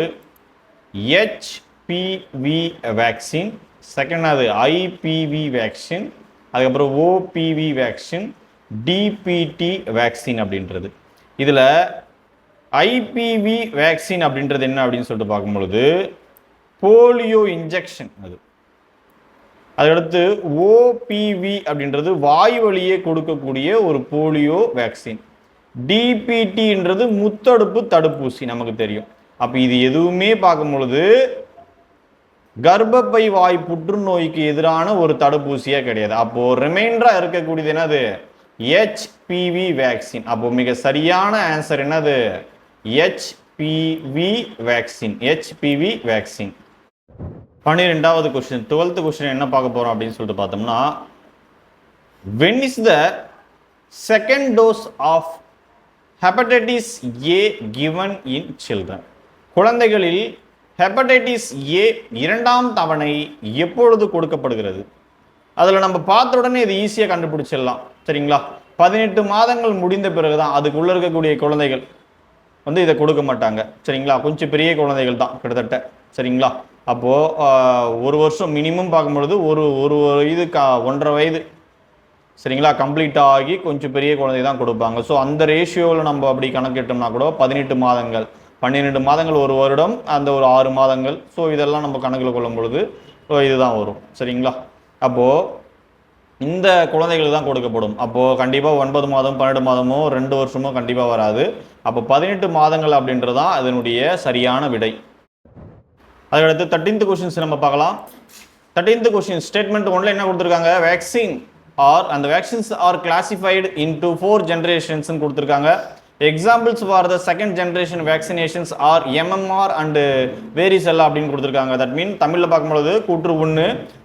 ஹெச்பிவி வேக்சின், செகண்டாவது ஐபிவி வேக்சின், அதுக்கப்புறம் ஓபிவி வேக்சின், டிபிடி வேக்சின் அப்படின்றது. இதில் ஐபிவி வேக்சின் அப்படின்றது என்ன அப்படின்னு சொல்லிட்டு பார்க்கும்பொழுது போலியோ இன்ஜெக்ஷன். அது அதுக்கடுத்து ஓபிவி அப்படின்றது வாய் வழியே கொடுக்கக்கூடிய ஒரு போலியோ வேக்சின். டிபிடின்றது முத்தடுப்பு தடுப்பூசி நமக்கு தெரியும். அப்ப இது எதுவுமே பார்க்கும் பொழுது கர்ப்பப்பை வாய் புற்றுநோய்க்கு எதிரான ஒரு தடுப்பூசியே கிடையாது. அப்போ ரிமைண்டரா இருக்கக்கூடியது என்னது? HPV vaccine. அப்போ மிக சரியான ஆன்சர் என்னது? HPV vaccine. HPV vaccine. 12வது கொஸ்டின், 12th கொஸ்டின் என்ன பார்க்க போறோம் அப்படின்னு சொல்லிட்டு பார்த்தோம்னா, when is the second dose of hepatitis A given in children? குழந்தைகளில் ஹெப்படைட்டிஸ் ஏ 2ஆம் தவணை எப்பொழுது கொடுக்கப்படுகிறது? அதில் நம்ம பார்த்த உடனே இது ஈஸியாக கண்டுபிடிச்சிடலாம். சரிங்களா? 18 மாதங்கள் முடிந்த பிறகுதான் அதுக்குள்ள இருக்கக்கூடிய குழந்தைகள் வந்து இதை கொடுக்க மாட்டாங்க. சரிங்களா? கொஞ்சம் பெரிய குழந்தைகள் தான் கிட்டத்தட்ட. சரிங்களா? அப்போ ஒரு வருஷம் மினிமம் பார்க்கும்பொழுது ஒரு இது 1.5 வயது சரிங்களா கம்ப்ளீட் ஆகி கொஞ்சம் பெரிய குழந்தை தான் கொடுப்பாங்க. ஸோ அந்த ரேஷியோவில் நம்ம அப்படி கணக்கிட்டோம்னா கூட 18 மாதங்கள், 12 மாதங்கள், ஒரு வருடம், அந்த ஒரு 6 மாதங்கள். ஸோ இதெல்லாம் நம்ம கணக்கில் கொள்ளும் பொழுது இதுதான் வரும். சரிங்களா? அப்போது இந்த குழந்தைகளுக்கு தான் கொடுக்கப்படும். அப்போது கண்டிப்பாக 9 மாதம், 12 மாதமோ 2 வருஷமோ கண்டிப்பாக வராது. அப்போ 18 மாதங்கள் அப்படின்றதான் அதனுடைய சரியான விடை. அதுக்கடுத்து 13th கொஸ்டின்ஸ் நம்ம பார்க்கலாம். 13th கொஸ்டின் ஸ்டேட்மெண்ட் 1ல என்ன கொடுத்துருக்காங்க? வேக்சின் ஆர் அந்த vaccines are classified into 4 generations கொடுத்துருக்காங்க. Examples for the second generation vaccinations are MMR and varicella அப்படின்னு கொடுத்துருக்காங்க. தட் மீன் தமிழில் பார்க்கும்பொழுது கூற்று 1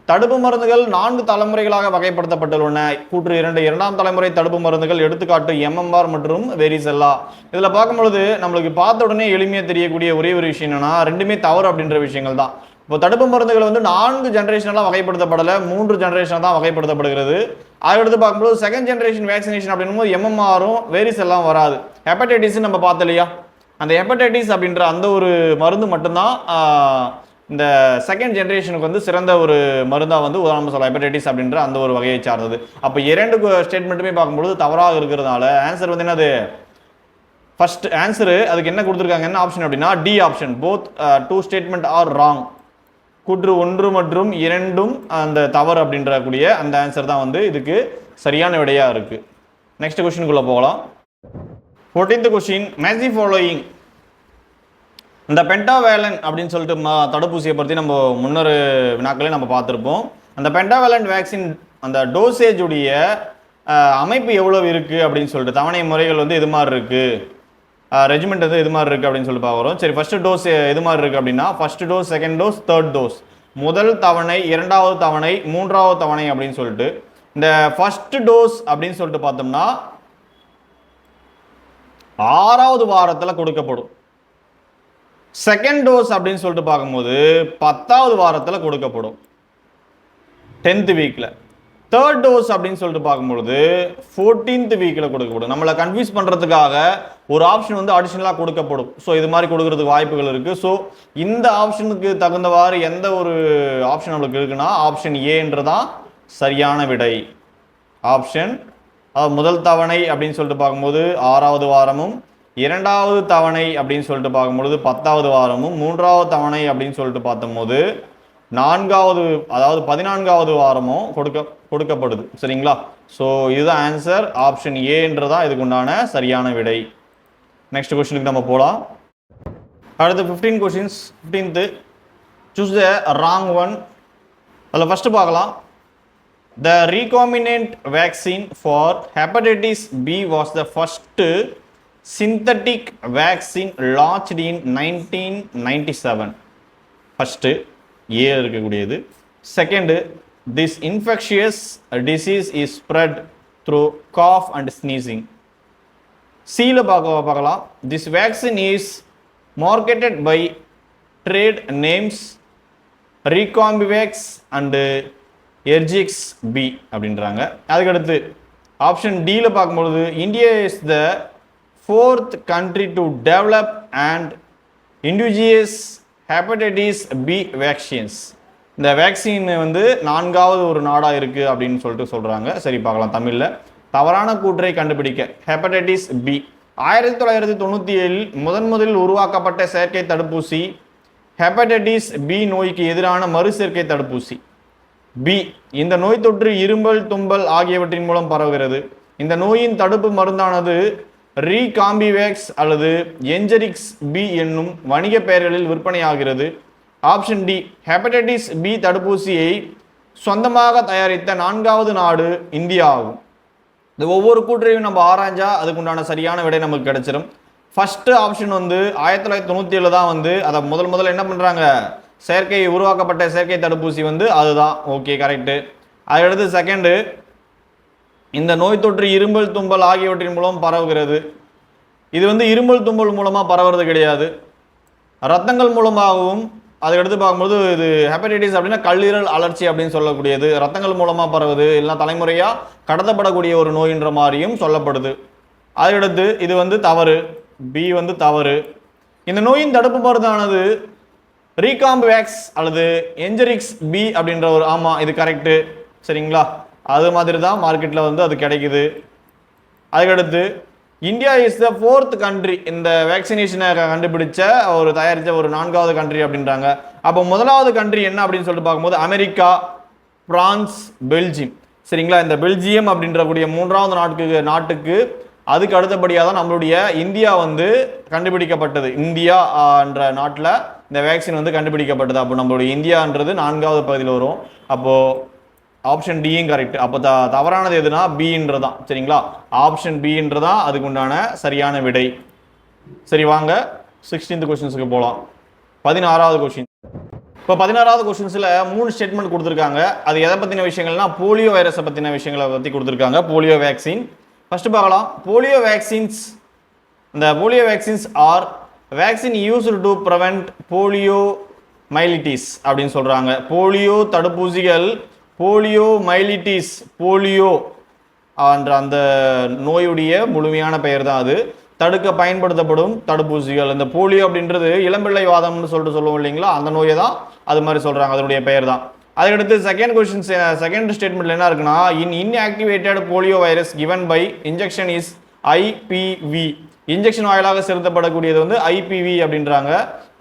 தடுப்பு மருந்துகள் 4 தலைமுறைகளாக வகைப்படுத்தப்பட்டுள்ளன. கூற்று 2 2ஆம் தலைமுறை தடுப்பு மருந்துகள், எடுத்துக்காட்டு எம்எம்ஆர் மற்றும் வேரிசெல்லா. இதில் பார்க்கும்பொழுது நம்மளுக்கு பார்த்த உடனே எளிமையாக தெரியக்கூடிய ஒரே ஒரு விஷயம் என்னன்னா, ரெண்டுமே தவறு அப்படின்ற விஷயங்கள் தான். இப்போ தடுப்பு மருந்துகள் வந்து 4 ஜென்ரேஷனெலாம் வகைப்படுத்தப்படலை, 3 ஜென்ரேஷன் தான் வகைப்படுத்தப்படுகிறது. அதுக்கடுத்து பார்க்கும்போது செகண்ட் ஜென்ரேஷன் வேக்சினேஷன் அப்படின்னும் எம்எம்ஆரும் வேரிசெல்லாம் வராது. ஹெப்படைட்டிஸ் நம்ம பார்த்தோம் இல்லையா? அந்த ஹெப்படைட்டிஸ் அப்படின்ற அந்த ஒரு மருந்து மட்டும்தான் இந்த செகண்ட் ஜென்ரேஷனுக்கு வந்து சிறந்த ஒரு மருந்தாக வந்து உதாரணம் சொல்ல ஹெப்படைட்டிஸ் அப்படின்ற அந்த ஒரு வகையை சார்ந்தது. அப்போ 2 ஸ்டேட்மெண்ட்டுமே பார்க்கும்போது தவறாக இருக்கிறதுனால ஆன்சர் வந்து என்னது? ஃபர்ஸ்ட் ஆன்சரு அதுக்கு என்ன கொடுத்துருக்காங்க, என்ன ஆப்ஷன் அப்படின்னா D option. Both 2 statement are wrong. கூற்று 1 மற்றும் 2 அந்த தவறு அப்படின்ற கூடிய அந்த ஆன்சர் தான் வந்து இதுக்கு சரியான விடையாக இருக்குது. நெக்ஸ்ட் கொஸ்டினுக்குள்ளே போகலாம். 14th question, match the following. இந்த பென்டாவேலன் அப்படின்னு சொல்லிட்டு தடுப்பூசியை பற்றி நம்ம முன்னொரு வினாக்களே நம்ம பார்த்துருப்போம். அந்த பென்டாவேலன் வேக்சின் அந்த டோசேஜ் உடைய அமைப்பு எவ்வளவு இருக்குது அப்படின்னு சொல்லிட்டு தவணை முறைகள் வந்து எது மாதிரி இருக்குது, ரெஜிமெண்ட் வந்து எது மாதிரி இருக்குது அப்படின்னு சொல்லிட்டு பார்க்குறோம். சரி, ஃபர்ஸ்ட் டோஸ் எது மாதிரி இருக்குது அப்படின்னா first dose, second dose, third dose. முதல் தவணை, 2வது தவணை, 3வது தவணை அப்படின்னு சொல்லிட்டு இந்த ஃபர்ஸ்ட் டோஸ் அப்படின்னு சொல்லிட்டு பார்த்தோம்னா 6வது வாரத்தில் கொடுக்கப்படும். செகண்ட் டோஸ் அப்படின்னு சொல்லிட்டு பார்க்கும்போது 10வது வாரத்தில் கொடுக்கப்படும், 10th வீக்கில். தேர்ட் டோஸ் அப்படின்னு சொல்லிட்டு பார்க்கும்பொழுது 14th வீக்கில் கொடுக்கப்படும். நம்மளை கன்ஃபியூஸ் பண்ணுறதுக்காக ஒரு ஆப்ஷன் வந்து அடிஷனலாக கொடுக்கப்படும். ஸோ இது மாதிரி கொடுக்கறதுக்கு வாய்ப்புகள் இருக்குது. ஸோ இந்த ஆப்ஷனுக்கு தகுந்தவாறு எந்த ஒரு ஆப்ஷன் நம்மளுக்கு இருக்குன்னா ஆப்ஷன் ஏன்றதான் சரியான விடை. ஆப்ஷன் முதல் தவணை அப்படின்னு சொல்லிட்டு பார்க்கும்போது 6வது வாரமும், 2வது தவணை அப்படின்னு சொல்லிட்டு பார்க்கும்பொழுது 10வது வாரமும், 3வது தவணை அப்படின்னு சொல்லிட்டு பார்த்தபோது 4வது அதாவது 14வது வாரமும் கொடுக்கப்படுது. சரிங்களா? ஸோ இதுதான் ஆன்சர். ஆப்ஷன் ஏன்றதான் இதுக்கு உண்டான சரியான விடை. நெக்ஸ்ட் கொஸ்டினுக்கு நம்ம போகலாம். அடுத்து 15 questions. 15th choose the wrong one. அதில் ஃபர்ஸ்ட் பார்க்கலாம். The recombinant vaccine for hepatitis B was the first synthetic vaccine launched in 1997. First ஏ இருக்கக்கூடியது. Second, this infectious disease is spread through cough and sneezing. சீல பார்க்கலாம். This vaccine is marketed by trade names Recombivax and Engerix B அப்படின்றாங்க. அதுக்கடுத்து option டியில் பார்க்கும்பொழுது India is the 4th country to develop and indigenous hepatitis B vaccines. இந்த vaccine வந்து 4வது ஒரு நாடாக இருக்குது அப்படின்னு சொல்லிட்டு சொல்கிறாங்க. சரி, பார்க்கலாம் தமிழில். தவறான கூற்றை கண்டுபிடிக்க. ஹெப்படைட்டிஸ் பி 1997 முதலில் உருவாக்கப்பட்ட செயற்கை தடுப்பூசி ஹெப்படைட்டிஸ் பி நோய்க்கு எதிரான மறு சேர்க்கை தடுப்பூசி. பி, இந்த நோய் தொற்று இருமல், தும்பல் ஆகியவற்றின் மூலம் பரவுகிறது. இந்த நோயின் தடுப்பு மருந்தானது ரீகாம்பிவேக்ஸ் அல்லது என்ஜெரிக்ஸ் பி என்னும் வணிக பெயர்களில் விற்பனையாகிறது. ஆப்ஷன் டி, ஹெப்படைட்டிஸ் பி தடுப்பூசியை சொந்தமாக தயாரித்த 4வது நாடு இந்தியா ஆகும். இந்த ஒவ்வொரு கூற்றையும் நம்ம ஆராய்ஞ்சா அதுக்குண்டான சரியான விடை நமக்கு கிடைச்சிடும். ஃபர்ஸ்ட் ஆப்ஷன் வந்து 1997 தான் வந்து அதை முதல்ல என்ன பண்ணுறாங்க, உருவாக்கப்பட்ட செயற்கை தடுப்பூசி வந்து அதுதான். Okay, correct. அதுக்கடுத்து செகண்டு, இந்த நோய் தொற்று இருமல், தும்பல் ஆகியவற்றின் மூலம் பரவுகிறது. இது வந்து இருமல், தும்பல் மூலமாக பரவுறது கிடையாது, ரத்தங்கள் மூலமாகவும். அதுக்கடுத்து பார்க்கும்போது இது ஹெப்படைட்டிஸ் அப்படின்னா கல்லீரல் அலர்ச்சி அப்படின்னு சொல்லக்கூடியது, ரத்தங்கள் மூலமாக பரவுது, இல்லை தலைமுறையாக கடத்தப்படக்கூடிய ஒரு நோயின்ற மாதிரியும் சொல்லப்படுது. அதுக்கடுத்து இது வந்து தவறு, பி வந்து தவறு. இந்த நோயின் தடுப்பு மருந்தானது ரீகாம்பிவேக்ஸ் அல்லது என்ஜெரிக்ஸ் பி அப்படின்ற ஒரு, ஆமாம் இது கரெக்டு, சரிங்களா. அது மாதிரி தான் மார்க்கெட்டில் வந்து அது கிடைக்குது. அதுக்கடுத்து India is the 4th country இந்த வேக்சினேஷனை கண்டுபிடிச்ச ஒரு தயாரித்த ஒரு 4வது கண்ட்ரி அப்படின்றாங்க. அப்போ 1வது கண்ட்ரி என்ன அப்படின்னு சொல்லிட்டு பார்க்கும்போது அமெரிக்கா, பிரான்ஸ், பெல்ஜியம், சரிங்களா. இந்த பெல்ஜியம் அப்படின்ற கூடிய 3வது நாட்டுக்கு அதுக்கு அடுத்தபடியாக தான் நம்மளுடைய இந்தியா வந்து கண்டுபிடிக்கப்பட்டது. இந்தியா என்ற நாட்டில் இந்த வேக்சின் வந்து கண்டுபிடிக்கப்பட்டது. அப்போ நம்மளுடைய இந்தியான்றது 4வது பகுதியில் வரும். அப்போது ஆப்ஷன் டியும் கரெக்ட். அப்போ தவறானது எதுனா பின்றதான், சரிங்களா. ஆப்ஷன் பின்றதான் அதுக்கு உண்டான சரியான விடை. சரி, வாங்க 16th கொஸ்டின்ஸுக்கு போகலாம். 16வது கொஸ்டின். இப்போ 16வது கொஸ்டின்ஸில் 3 ஸ்டேட்மெண்ட் கொடுத்துருக்காங்க. அது எதை பற்றின விஷயங்கள்னா போலியோ வைரஸை பற்றின விஷயங்களை பற்றி கொடுத்துருக்காங்க. போலியோ வேக்சின் ஃபர்ஸ்ட் பார்க்கலாம். போலியோ வேக்சின்ஸ், இந்த polio vaccines R vaccine used to prevent polio myelitis அப்படின்னு சொல்கிறாங்க. போலியோ தடுப்பூசிகள், போலியோ மைலிட்டிஸ், போலியோ என்ற அந்த நோயுடைய முழுமையான பெயர் தான் அது. தடுக்க பயன்படுத்தப்படும் தடுப்பூசிகள். இந்த போலியோ அப்படின்றது இளம்பிள்ளை வாதம்னு சொல்லிட்டு சொல்லுவோம் இல்லைங்களா, அந்த நோயை தான் அது மாதிரி சொல்கிறாங்க, அதனுடைய பெயர் தான். அதுக்கடுத்து செகண்ட் ஸ்டேட்மெண்ட்ல என்ன இருக்குன்னா, inactivated polio virus given by injection is IPV. Injection வாயிலாக செலுத்தப்படக்கூடியது வந்து ஐபிவி அப்படின்றாங்க.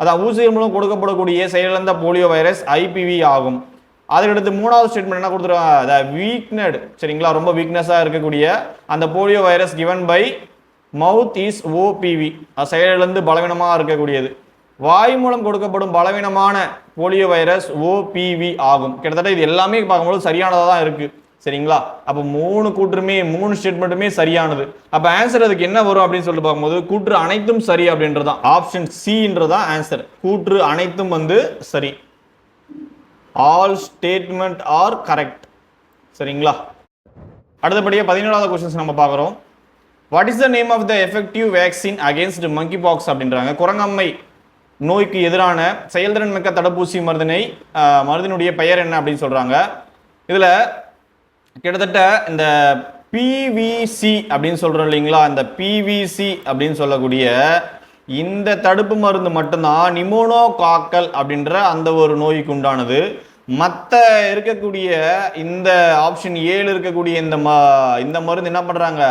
அதான் ஊசிகள் மூலம் கொடுக்கப்படக்கூடிய செயலிழந்த போலியோ வைரஸ் ஐபிவி ஆகும். அதுக்கடுத்து 3வது ஸ்டேட்மெண்ட் என்ன கொடுத்துருவாங்க, வீக்னட், சரிங்களா, ரொம்ப வீக்னஸாக இருக்கக்கூடிய அந்த polio virus given by mouth is OPV. செயலிழந்து பலவீனமாக இருக்கக்கூடியது. வாய் மூலம் கொடுக்கப்படும் பலவீனமான போலியோ வைரஸ் ஓபிவி ஆகும். கிட்டத்தட்ட இது எல்லாமே பார்க்கும்போது சரியானதாக தான் இருக்கு, சரிங்களா. அப்போ 3 கூற்றுமே 3 ஸ்டேட்மெண்ட்டுமே சரியானது. அப்போ ஆன்சர் அதுக்கு என்ன வரும் அப்படின்னு சொல்லிட்டு பார்க்கும்போது கூற்று அனைத்தும் சரி அப்படின்றதான். ஆப்ஷன் சின்றதான் ஆன்சர். கூற்று அனைத்தும் வந்து சரி. ஆல் ஸ்டேட்மெண்ட் ஆர் கரெக்ட், சரிங்களா. அடுத்தபடியாக 17வது கொஸ்டின்ஸ் நம்ம பார்க்குறோம். What is the name of the effective vaccine against monkeypox அப்படின்றாங்க. குரங்கம்மை நோய்க்கு எதிரான செயல்திறன் மிக்க தடுப்பூசி மருந்தினுடைய பெயர் என்ன அப்படின்னு சொல்றாங்க. இதுல கிட்டத்தட்ட இந்த பிவிசி அப்படின்னு சொல்றோம் இல்லைங்களா, இந்த பிவிசி அப்படின்னு சொல்லக்கூடிய இந்த தடுப்பு மருந்து மட்டும்தான் நிமோனோகாக்கல் அப்படின்ற அந்த ஒரு நோய்க்கு உண்டானது. மற்ற இருக்கக்கூடிய இந்த ஆப்ஷன் 7 இருக்கக்கூடிய இந்த மருந்து என்ன பண்றாங்க,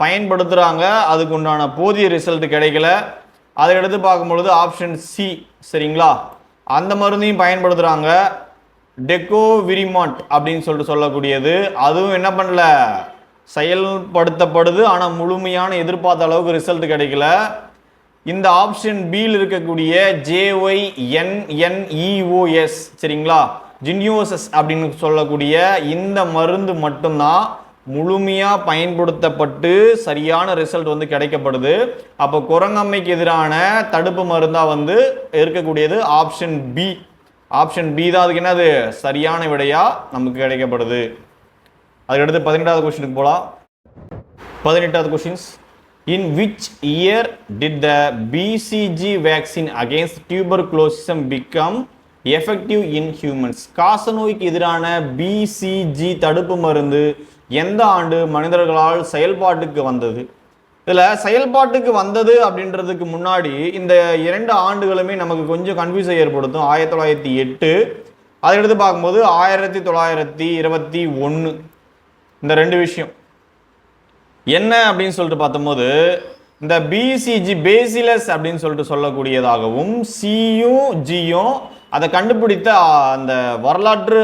பயன்படுத்துறாங்க, அதுக்கு உண்டான போதிய ரிசல்ட் கிடைக்கல. அதை எடுத்து பார்க்கும்பொழுது ஆப்ஷன் சி, சரிங்களா, அந்த மருந்தையும் பயன்படுத்துறாங்க. டெக்கோவிரிமாண்ட் அப்படின்னு சொல்லிட்டு சொல்லக்கூடியது, அதுவும் என்ன பண்ணல, செயல்படுத்தப்படுது, ஆனால் முழுமையான எதிர்பார்த்த அளவுக்கு ரிசல்ட் கிடைக்கல. இந்த ஆப்ஷன் பியில் இருக்கக்கூடிய JYNNEOS, சரிங்களா, ஜின்யோசஸ் அப்படின்னு சொல்லக்கூடிய இந்த மருந்து மட்டும்தான் முழுமையாக பயன்படுத்தப்பட்டு சரியான ரிசல்ட் வந்து கிடைக்கப்படுது. அப்போ குரங்கம்மைக்கு எதிரான தடுப்பு மருந்தாக வந்து இருக்கக்கூடியது ஆப்ஷன் பி. ஆப்ஷன் பி தான் அதுக்கு என்னது சரியான விடையா நமக்கு கிடைக்கப்படுது. அதுக்கடுத்து 18வது கொஸ்டினுக்கு போகலாம். 18வது questions. In which year did the BCG vaccine against tuberculosis become effective in humans? காசநோய்க்கு எதிரான BCG தடுப்பு மருந்து எந்த ஆண்டு மனிதர்களால் செயல்பாட்டுக்கு வந்தது? இதில் செயல்பாட்டுக்கு வந்தது அப்படின்றதுக்கு முன்னாடி இந்த 2 ஆண்டுகளுமே நமக்கு கொஞ்சம் கன்ஃபியூஸை ஏற்படுத்தும். 1908, அதுக்கடுத்து பார்க்கும்போது 1921. இந்த 2 விஷயம் என்ன அப்படின்னு சொல்லிட்டு பார்த்தபோது இந்த பிசிஜி பேசிலஸ் அப்படின்னு சொல்லிட்டு சொல்லக்கூடியதாகவும் சியும் ஜியும் அதை கண்டுபிடித்த அந்த வரலாற்று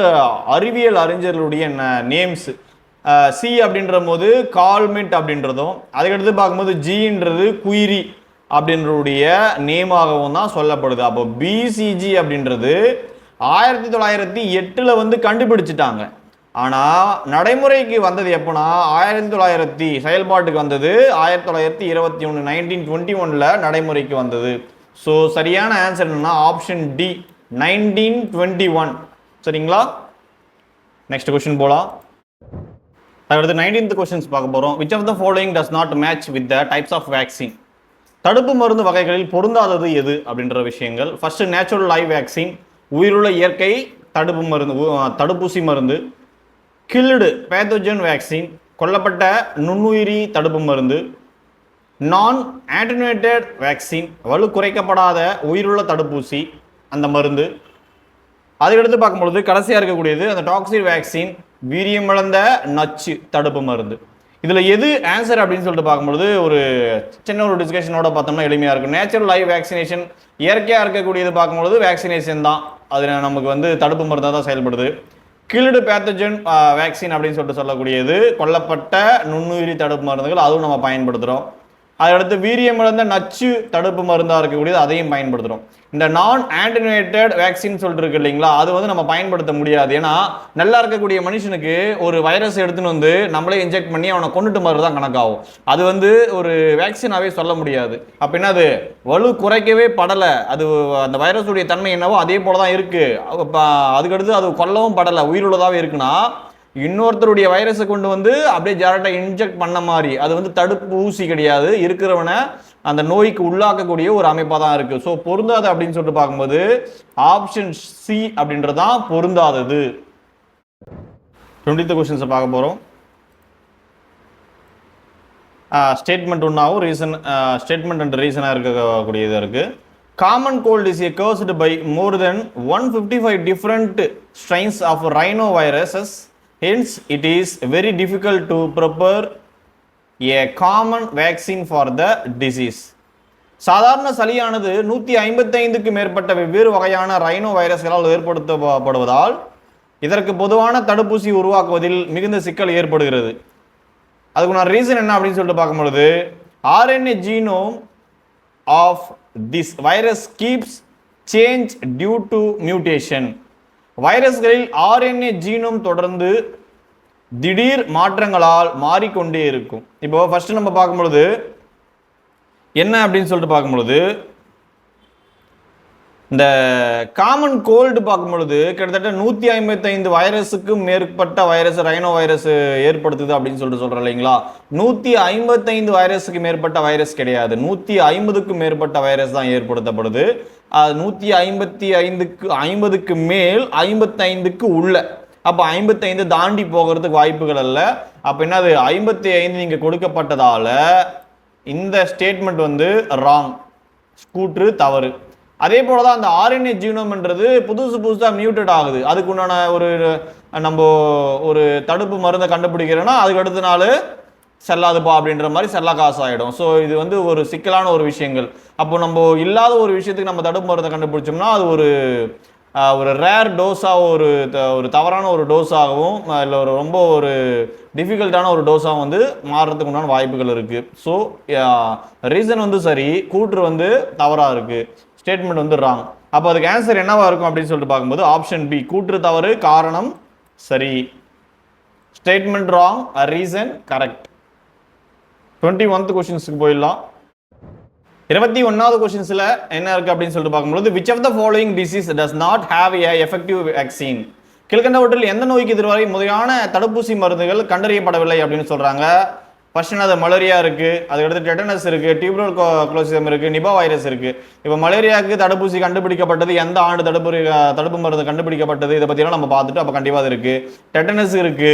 அறிவியல் அறிஞர்களுடைய நேம்ஸ். சி அப்படின்ற போது கால்மெட் அப்படின்றதும், அதுக்கடுத்து பார்க்கும்போது ஜின்றது குயிரி அப்படின்றதுடைய நேமாகவும் தான் சொல்லப்படுது. அப்போ பிசிஜி அப்படின்றது 1908 வந்து கண்டுபிடிச்சிட்டாங்க. ஆனால் நடைமுறைக்கு வந்தது எப்போனா 1900 செயல்பாட்டுக்கு வந்தது 1921 1921 நடைமுறைக்கு வந்தது. ஸோ சரியான ஆன்சர் என்னன்னா ஆப்ஷன் டி 1921. சரிங்களா? நெக்ஸ்ட் கொஸ்டின் போகலாம். அடுத்து 19th கொஸ்டின்ஸ் பார்க்க போகிறோம். Which of the following does not match with the types of vaccine? தடுப்பு மருந்து வகைகளில் பொருந்தாதது எது அப்படின்ற விஷயங்கள். ஃபர்ஸ்ட் நேச்சுரல் லைவ் வேக்சின், உயிருள்ள இயற்கை தடுப்பு மருந்து, தடுப்பூசி மருந்து. கில்டு பேத்தோஜன் வேக்சின், கொல்லப்பட்ட நுண்ணுயிரி தடுப்பு மருந்து. நான் ஆன்டினேட்டட் வேக்சின், வலு குறைக்கப்படாத உயிருள்ள தடுப்பூசி அந்த மருந்து. அதுக்கடுத்து பார்க்கும்பொழுது கடைசியாக இருக்கக்கூடியது அந்த டாக்ஸிக் வேக்சின், வீரியமிழந்த நச்சு தடுப்பு மருந்து. இதில் எது ஆன்சர் அப்படின்னு சொல்லிட்டு பார்க்கும்பொழுது ஒரு சின்ன ஒரு டிஸ்கஷனோட பார்த்தோம்னா எளிமையாக இருக்கும். நேச்சுரல் லைவ் வேக்சினேஷன், இயற்கையாக இருக்கக்கூடியது பார்க்கும்பொழுது வேக்சினேஷன் தான், அது நமக்கு வந்து தடுப்பு மருந்தாக தான் செயல்படுது. கில்டு பேத்தோஜன் வேக்சின் அப்படின்னு சொல்லிட்டு சொல்லக்கூடியது கொல்லப்பட்ட நுண்ணுயிரி தடுப்பு மருந்துகள், அதுவும் நம்ம பயன்படுத்துகிறோம். அதுக்கடுத்து வீரியமிழந்த நச்சு தடுப்பு மருந்தாக இருக்கக்கூடியது, அதையும் பயன்படுத்துகிறோம். இந்த நான் ஆன்டினேட்டட் வேக்சின் சொல்லிட்டு இருக்கு இல்லைங்களா, அது வந்து நம்ம பயன்படுத்த முடியாது. ஏன்னா நல்லா இருக்கக்கூடிய மனுஷனுக்கு ஒரு வைரஸ் எடுத்துன்னு வந்து நம்மளே இன்ஜெக்ட் பண்ணி அவனை கொண்டுட்டு மாதிரி தான் கணக்காகும். அது வந்து ஒரு வேக்சினாவே சொல்ல முடியாது. அப்போ என்ன, அது வலு குறைக்கவே படலை, அது அந்த வைரஸுடைய தன்மை என்னவோ அதே போல தான் இருக்கு. அதுக்கடுத்து அது கொல்லவும் படலை, உயிருள்ளதாகவே இருக்குன்னா இன்னொருத்தருடைய வைரஸை கொண்டு வந்து அப்படியே டேரக்டாக இன்ஜெக்ட் பண்ண மாதிரி, அது வந்து தடுப்பு ஊசி கிடையாது, இருக்கிறவனை அந்த நோய்க்கு உள்ளாக்கக்கூடிய ஒரு அமைப்பாக தான் இருக்கு. ஸோ பொருந்தாது அப்படின்னு சொல்லிட்டு பார்க்கும்போது ஆப்ஷன் சி அப்படின்றது தான் பொருந்தாதது. 20th கொஸ்டின்ஸை பார்க்க போகிறோம். ஸ்டேட்மெண்ட் ஒன்றாகவும் ரீசன், ஸ்டேட்மெண்ட் அண்ட் ரீசனாக இருக்கக்கூடியதாக இருக்குது. Common gold is caused by more than 155 different strains of rhinoviruses. Hence, it is very difficult to prepare a common vaccine for the disease. சாதாரண சளியானது 155க்கு மேற்பட்ட வெவ்வேறு வகையான ரைனோ வைரஸ்களால் ஏற்படுத்தப்படுவதால் இதற்கு பொதுவான தடுப்பூசி உருவாக்குவதில் மிகுந்த சிக்கல் ஏற்படுகிறது. அதுக்குள்ள ரீசன் என்ன அப்படின்னு சொல்லிட்டு பார்க்கும்பொழுது RNA genome of this virus keeps change due to mutation. வைரஸ்களில் RNA genome தொடர்ந்து திடீர் மாற்றங்களால் மாறிக்கொண்டே இருக்கும். இப்போ ஃபர்ஸ்ட் நம்ம பார்க்கும்பொழுது என்ன அப்படின்னு சொல்லிட்டு பார்க்கும்பொழுது இந்த காமன் கோல்டு பார்க்கும்பொழுது கிட்டத்தட்ட 155 வைரஸுக்கும் மேற்பட்ட வைரஸ் ரைனோ வைரஸ் ஏற்படுத்துது அப்படின்னு சொல்லிட்டு சொல்றோம் இல்லைங்களா. 155 வைரஸுக்கு மேற்பட்ட வைரஸ் கிடையாது, 150க்கும் மேற்பட்ட வைரஸ் தான் ஏற்படுத்தப்படுது. அது 155க்கு மேல் 55க்கு உள்ள, அப்போ 55 தாண்டி போகிறதுக்கு வாய்ப்புகள் அல்ல. அப்போ என்னது 55 இங்கே கொடுக்கப்பட்டதால இந்த ஸ்டேட்மெண்ட் வந்து ராங், கூற்று தவறு. அதே போல தான் அந்த RNA ஜீனோம்ன்றது புதுசாக மியூட்டட் ஆகுது. அதுக்கு உண்டான ஒரு நம்ம ஒரு தடுப்பு மருந்தை கண்டுபிடிக்கிறோன்னா அதுக்கு அடுத்த நாள் செல்லாதுப்பா அப்படின்ற மாதிரி செல்லா காசு ஆகிடும். ஸோ இது வந்து ஒரு சிக்கலான ஒரு விஷயங்கள். அப்போ நம்ம இல்லாத ஒரு விஷயத்துக்கு நம்ம தடுப்பு மருந்தை கண்டுபிடிச்சோம்னா அது ஒரு ரேர் டோஸாக ஒரு தவறான ஒரு டோஸாகவும் இல்லை ரொம்ப ஒரு டிஃபிகல்ட்டான ஒரு டோஸாகவும் வந்து மாறுறதுக்கு உண்டான வாய்ப்புகள் இருக்குது. ஸோ ரீசன் வந்து சரி, கூற்று வந்து தவறாக இருக்குது, ஸ்டேட்மெண்ட் வந்து ராங். அப்போ அதுக்கு ஆன்சர் என்னவா இருக்கும் அப்படின்னு சொல்லிட்டு பார்க்கும்போது ஆப்ஷன் பி, கூற்று தவறு, காரணம் சரி. Statement wrong, reason correct. 21th கொஸ்டின்ஸ்க்கு போயிடலாம். 21வது கொஸ்டின்ஸ்ல என்ன இருக்கு அப்படின்னு சொல்லிட்டு பார்க்கும்போது which of the following disease does not have a effective vaccine? கீழ்கண்டவற்றில் எந்த நோய்க்கு இதுவரை முறையான தடுப்பூசி மருந்துகள் கண்டறியப்படவில்லை அப்படின்னு சொல்றாங்க. ஃபர்ஸ்ட் அது மலேரியா இருக்கு, அதுக்கடுத்து டெட்டனஸ் இருக்கு, டியூபர்குலோசிஸ் இருக்கு, நிபா வைரஸ் இருக்கு. இப்போ மலேரியாவுக்கு தடுப்பூசி கண்டுபிடிக்கப்பட்டது எந்த ஆண்டு, தடுப்பு மருந்து கண்டுபிடிக்கப்பட்டது, இதை பற்றியெல்லாம் நம்ம பார்த்துட்டு அப்போ கண்டிப்பாக அது இருக்கு. டெட்டனஸ் இருக்கு,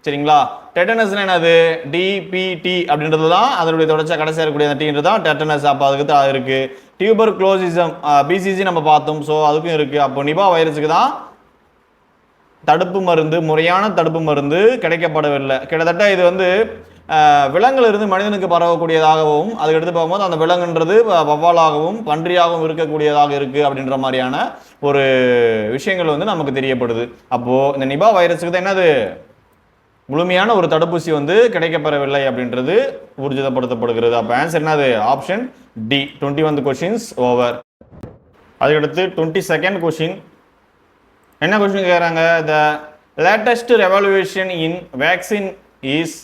சரிங்களா. டெட்டனஸ்னா என்னது, டிபிடி அப்படின்றது தான் அதனுடைய தொடர்ச்சியாக கடைசியாக இருக்கக்கூடிய அந்த டீன்றது தான் டெட்டனஸ். அப்போ அதுக்கு இருக்கு. டியூபர்குலோசிசம் பிசிசி நம்ம பார்த்தோம், ஸோ அதுக்கும் இருக்கு. அப்போ நிபா வைரஸுக்கு தான் தடுப்பு மருந்து, முறையான தடுப்பு மருந்து கிடைக்கப்படவில்லை. கிட்டத்தட்ட இது வந்து விலங்கிலிருந்து மனிதனுக்கு பரவக்கூடியதாகவும் அதுக்கடுத்து பார்க்கும்போது அந்த விலங்குன்றது வவ்வாலாகவும் பன்றியாகவும் இருக்கக்கூடியதாக இருக்குது அப்படின்ற மாதிரியான ஒரு விஷயங்கள் வந்து நமக்கு தெரியப்படுது. அப்போது இந்த நிபா வைரஸுக்கு தான் என்னது முழுமையான ஒரு தடுப்பூசி வந்து கிடைக்கப்பெறவில்லை அப்படின்றது ஊர்ஜிதப்படுத்தப்படுகிறது. அப்போ ஆன்சர் என்னது ஆப்ஷன் டி. 21 questions over. அதுக்கடுத்து 22nd கொஸ்டின் என்ன கொஸ்டின் கேட்குறாங்க? The latest revolution in vaccine is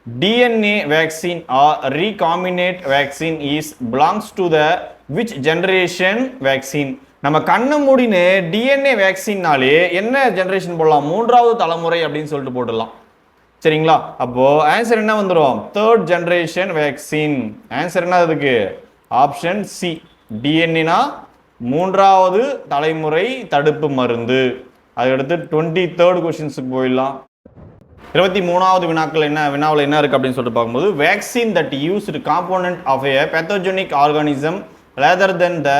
DNA vaccine or recombinant vaccine is belongs to the which generation vaccine? நம்ம கண்ணை மூடினு டிஎன்ஏ வேக்சின்னாலே என்ன ஜெனரேஷன் போடலாம்? 3வது தலைமுறை அப்படின்னு சொல்லிட்டு போடலாம். சரிங்களா? அப்போ ஆன்சர் என்ன வந்துடும்? 3rd generation vaccine. ஆன்சர் என்ன அதுக்கு? Option C. டிஎன்ஏனா 3வது தலைமுறை தடுப்பு மருந்து. அதுக்கடுத்து 23rd கொஸ்டின்ஸுக்கு போயிடலாம். 23வது வினாவில் என்ன இருக்கு அப்படின்னு சொல்லிட்டு பார்க்கும்போது vaccine that used component of a pathogenic organism rather than the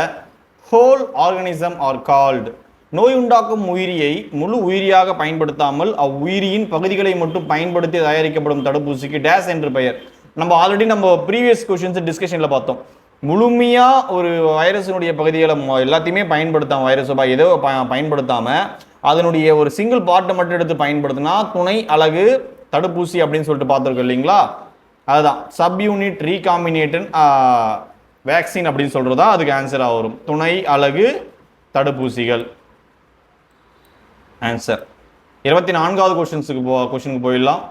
whole organism are called. நோய் உண்டாக்கும் உயிரியை முழு உயிரியாக பயன்படுத்தாமல் அவ்வுயிரியின் பகுதிகளை மட்டும் பயன்படுத்தி தயாரிக்கப்படும் தடுப்பூசிக்கு டேஸ் என்று பெயர். நம்ம ஆல்ரெடி ப்ரீவியஸ் கொஸ்டின்ஸ் டிஸ்கஷனில் பார்த்தோம். முழுமையாக ஒரு வைரஸினுடைய பகுதிகளை எல்லாத்தையுமே பயன்படுத்தாமல் வைரஸோ ஏதோ பயன்படுத்தாமல் அதனுடைய ஒரு சிங்கிள் பார்ட்டை மட்டும் எடுத்து பயன்படுத்தினா துணை அலகு தடுப்பூசி அப்படின்னு சொல்லிட்டு பார்த்துருக்கோம் இல்லைங்களா? அதுதான் சப்யூனிட் ரீகாம்பினேட்டன் வேக்சின் அப்படின்னு சொல்கிறது தான் அதுக்கு ஆன்சராக வரும். துணை அலகு தடுப்பூசிகள் ஆன்சர். 24வது கொஸ்டினுக்கு போயிடலாம்.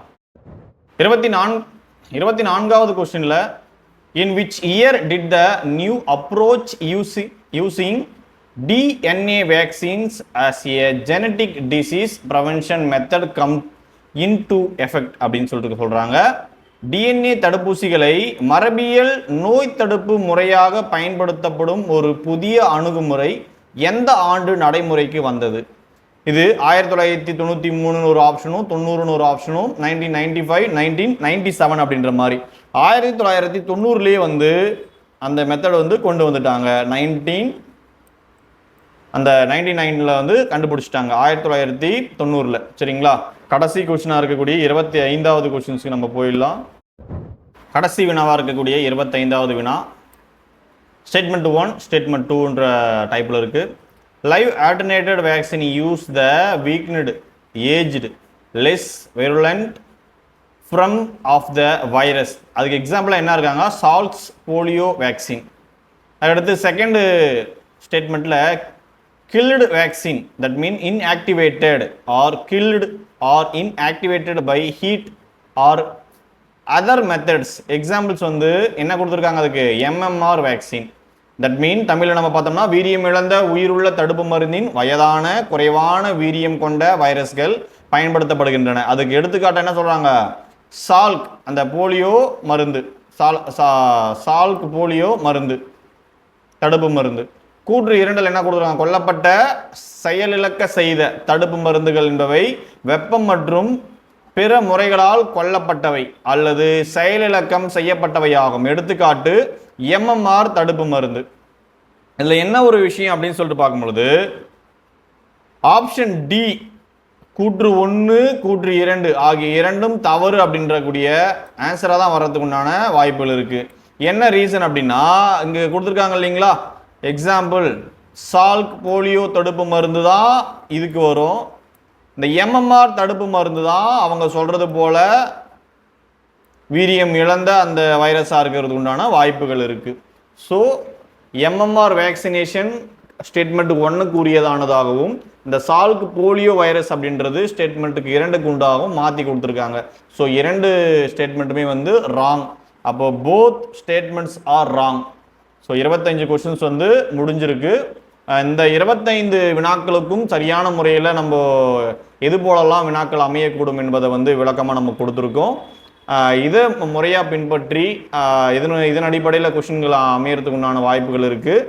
24வது கொஸ்டினில் in which year did the new approach using DNA vaccines as a genetic disease prevention method come into effect அப்படின்னு சொல்லிட்டு சொல்றாங்க. டிஎன்ஏ தடுப்பூசிகளை மரபியல் நோய் தடுப்பு முறையாக பயன்படுத்தப்படும் ஒரு புதிய அணுகுமுறை எந்த ஆண்டு நடைமுறைக்கு வந்தது? இது 1993 ஒரு ஆப்ஷனும் 90 ஒரு ஆப்ஷனும் 1995 1997 அப்படின்ற மாதிரி 1990லேயே வந்து அந்த மெத்தட் வந்து கொண்டு வந்துட்டாங்க. 99ல் வந்து கண்டுபிடிச்சிட்டாங்க 1990ல். சரிங்களா? கடைசி கொஸ்டினாக இருக்கக்கூடிய 25வது கொஸ்டின்ஸ்க்கு நம்ம போயிடலாம். கடைசி வினாவாக இருக்கக்கூடிய 25வது வினா ஸ்டேட்மெண்ட் 1 ஸ்டேட்மெண்ட் 2ன்ற டைப்பில் இருக்குது. Live alternated vaccine use the weakened aged less virulent from of the virus. அதுக்கு எக்ஸாம்பிளாக என்ன இருக்காங்க? Salk's polio vaccine. அதுக்கடுத்து செகண்ட் ஸ்டேட்மெண்ட்டில் killed vaccine that mean inactivated or killed or inactivated by heat or other methods. Examples வந்து என்ன கொடுத்துருக்காங்க? அதுக்கு MMR வேக்சின். தட் மீன் தமிழில் நம்ம பார்த்தோம்னா வீரியம் இழந்த உயிருள்ள தடுப்பு மருந்தின் வயதான குறைவான வீரியம் கொண்ட வைரஸ்கள் பயன்படுத்தப்படுகின்றன. அதுக்கு எடுத்துக்காட்ட என்ன சொல்கிறாங்க? சால்க் அந்த போலியோ மருந்து, சால்க் போலியோ மருந்து தடுப்பு மருந்து. கூற்று 2ல் என்ன கொடுக்குறாங்க? கொல்லப்பட்ட செயலிழக்க செய்த தடுப்பு மருந்துகள் என்பவை வெப்பம் மற்றும் பிற முறைகளால் கொல்லப்பட்டவை அல்லது செயலிழக்கம் செய்யப்பட்டவை ஆகும். எடுத்துக்காட்டு MMR தடுப்பு மருந்து. இதில் என்ன ஒரு விஷயம் அப்படின்னு சொல்லிட்டு பார்க்கும்பொழுது ஆப்ஷன் டி கூற்று 1 கூற்று 2 ஆகிய இரண்டும் தவறு அப்படின்றக்கூடிய ஆன்சராக தான் வர்றதுக்கு உண்டான வாய்ப்புகள் இருக்குது. என்ன ரீசன் அப்படின்னா இங்கே கொடுத்துருக்காங்க இல்லைங்களா? எக்ஸாம்பிள் சால்க் போலியோ தடுப்பு மருந்து தான் இதுக்கு வரும். இந்த MMR தடுப்பு மருந்து தான் அவங்க சொல்கிறது போல வீரியம் இழந்த அந்த வைரஸாக இருக்கிறதுக்கு உண்டான வாய்ப்புகள் இருக்குது. ஸோ MMR வேக்சினேஷன் ஸ்டேட்மெண்ட் 1க்கு உரியதானதாகவும் இந்த சால்க் போலியோ வைரஸ் அப்படின்றது ஸ்டேட்மெண்ட்டுக்கு 2க்கு உண்டாகவும் மாற்றி கொடுத்துருக்காங்க. ஸோ 2 ஸ்டேட்மெண்ட்டுமே வந்து ராங். அப்போ both statements are wrong. So 25 questions வந்து முடிஞ்சிருக்கு. இந்த 25 வினாக்களுக்கும் சரியான முறையில் நம்ம எது போலலாம் வினாக்கள் அமையக்கூடும் என்பதை வந்து விளக்கமாக நம்ம கொடுத்துருக்கோம். இதை முறையாக பின்பற்றி இதன் அடிப்படையில் கொஸ்டின்கள் அமையறதுக்கு உண்டான வாய்ப்புகள் இருக்குது.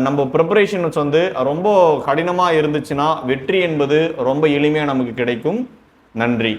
நம்ம ப்ரிப்பரேஷன்ஸ் வந்து ரொம்ப கடினமாக இருந்துச்சுன்னா வெற்றி என்பது ரொம்ப எளிமையாக நமக்கு கிடைக்கும். நன்றி.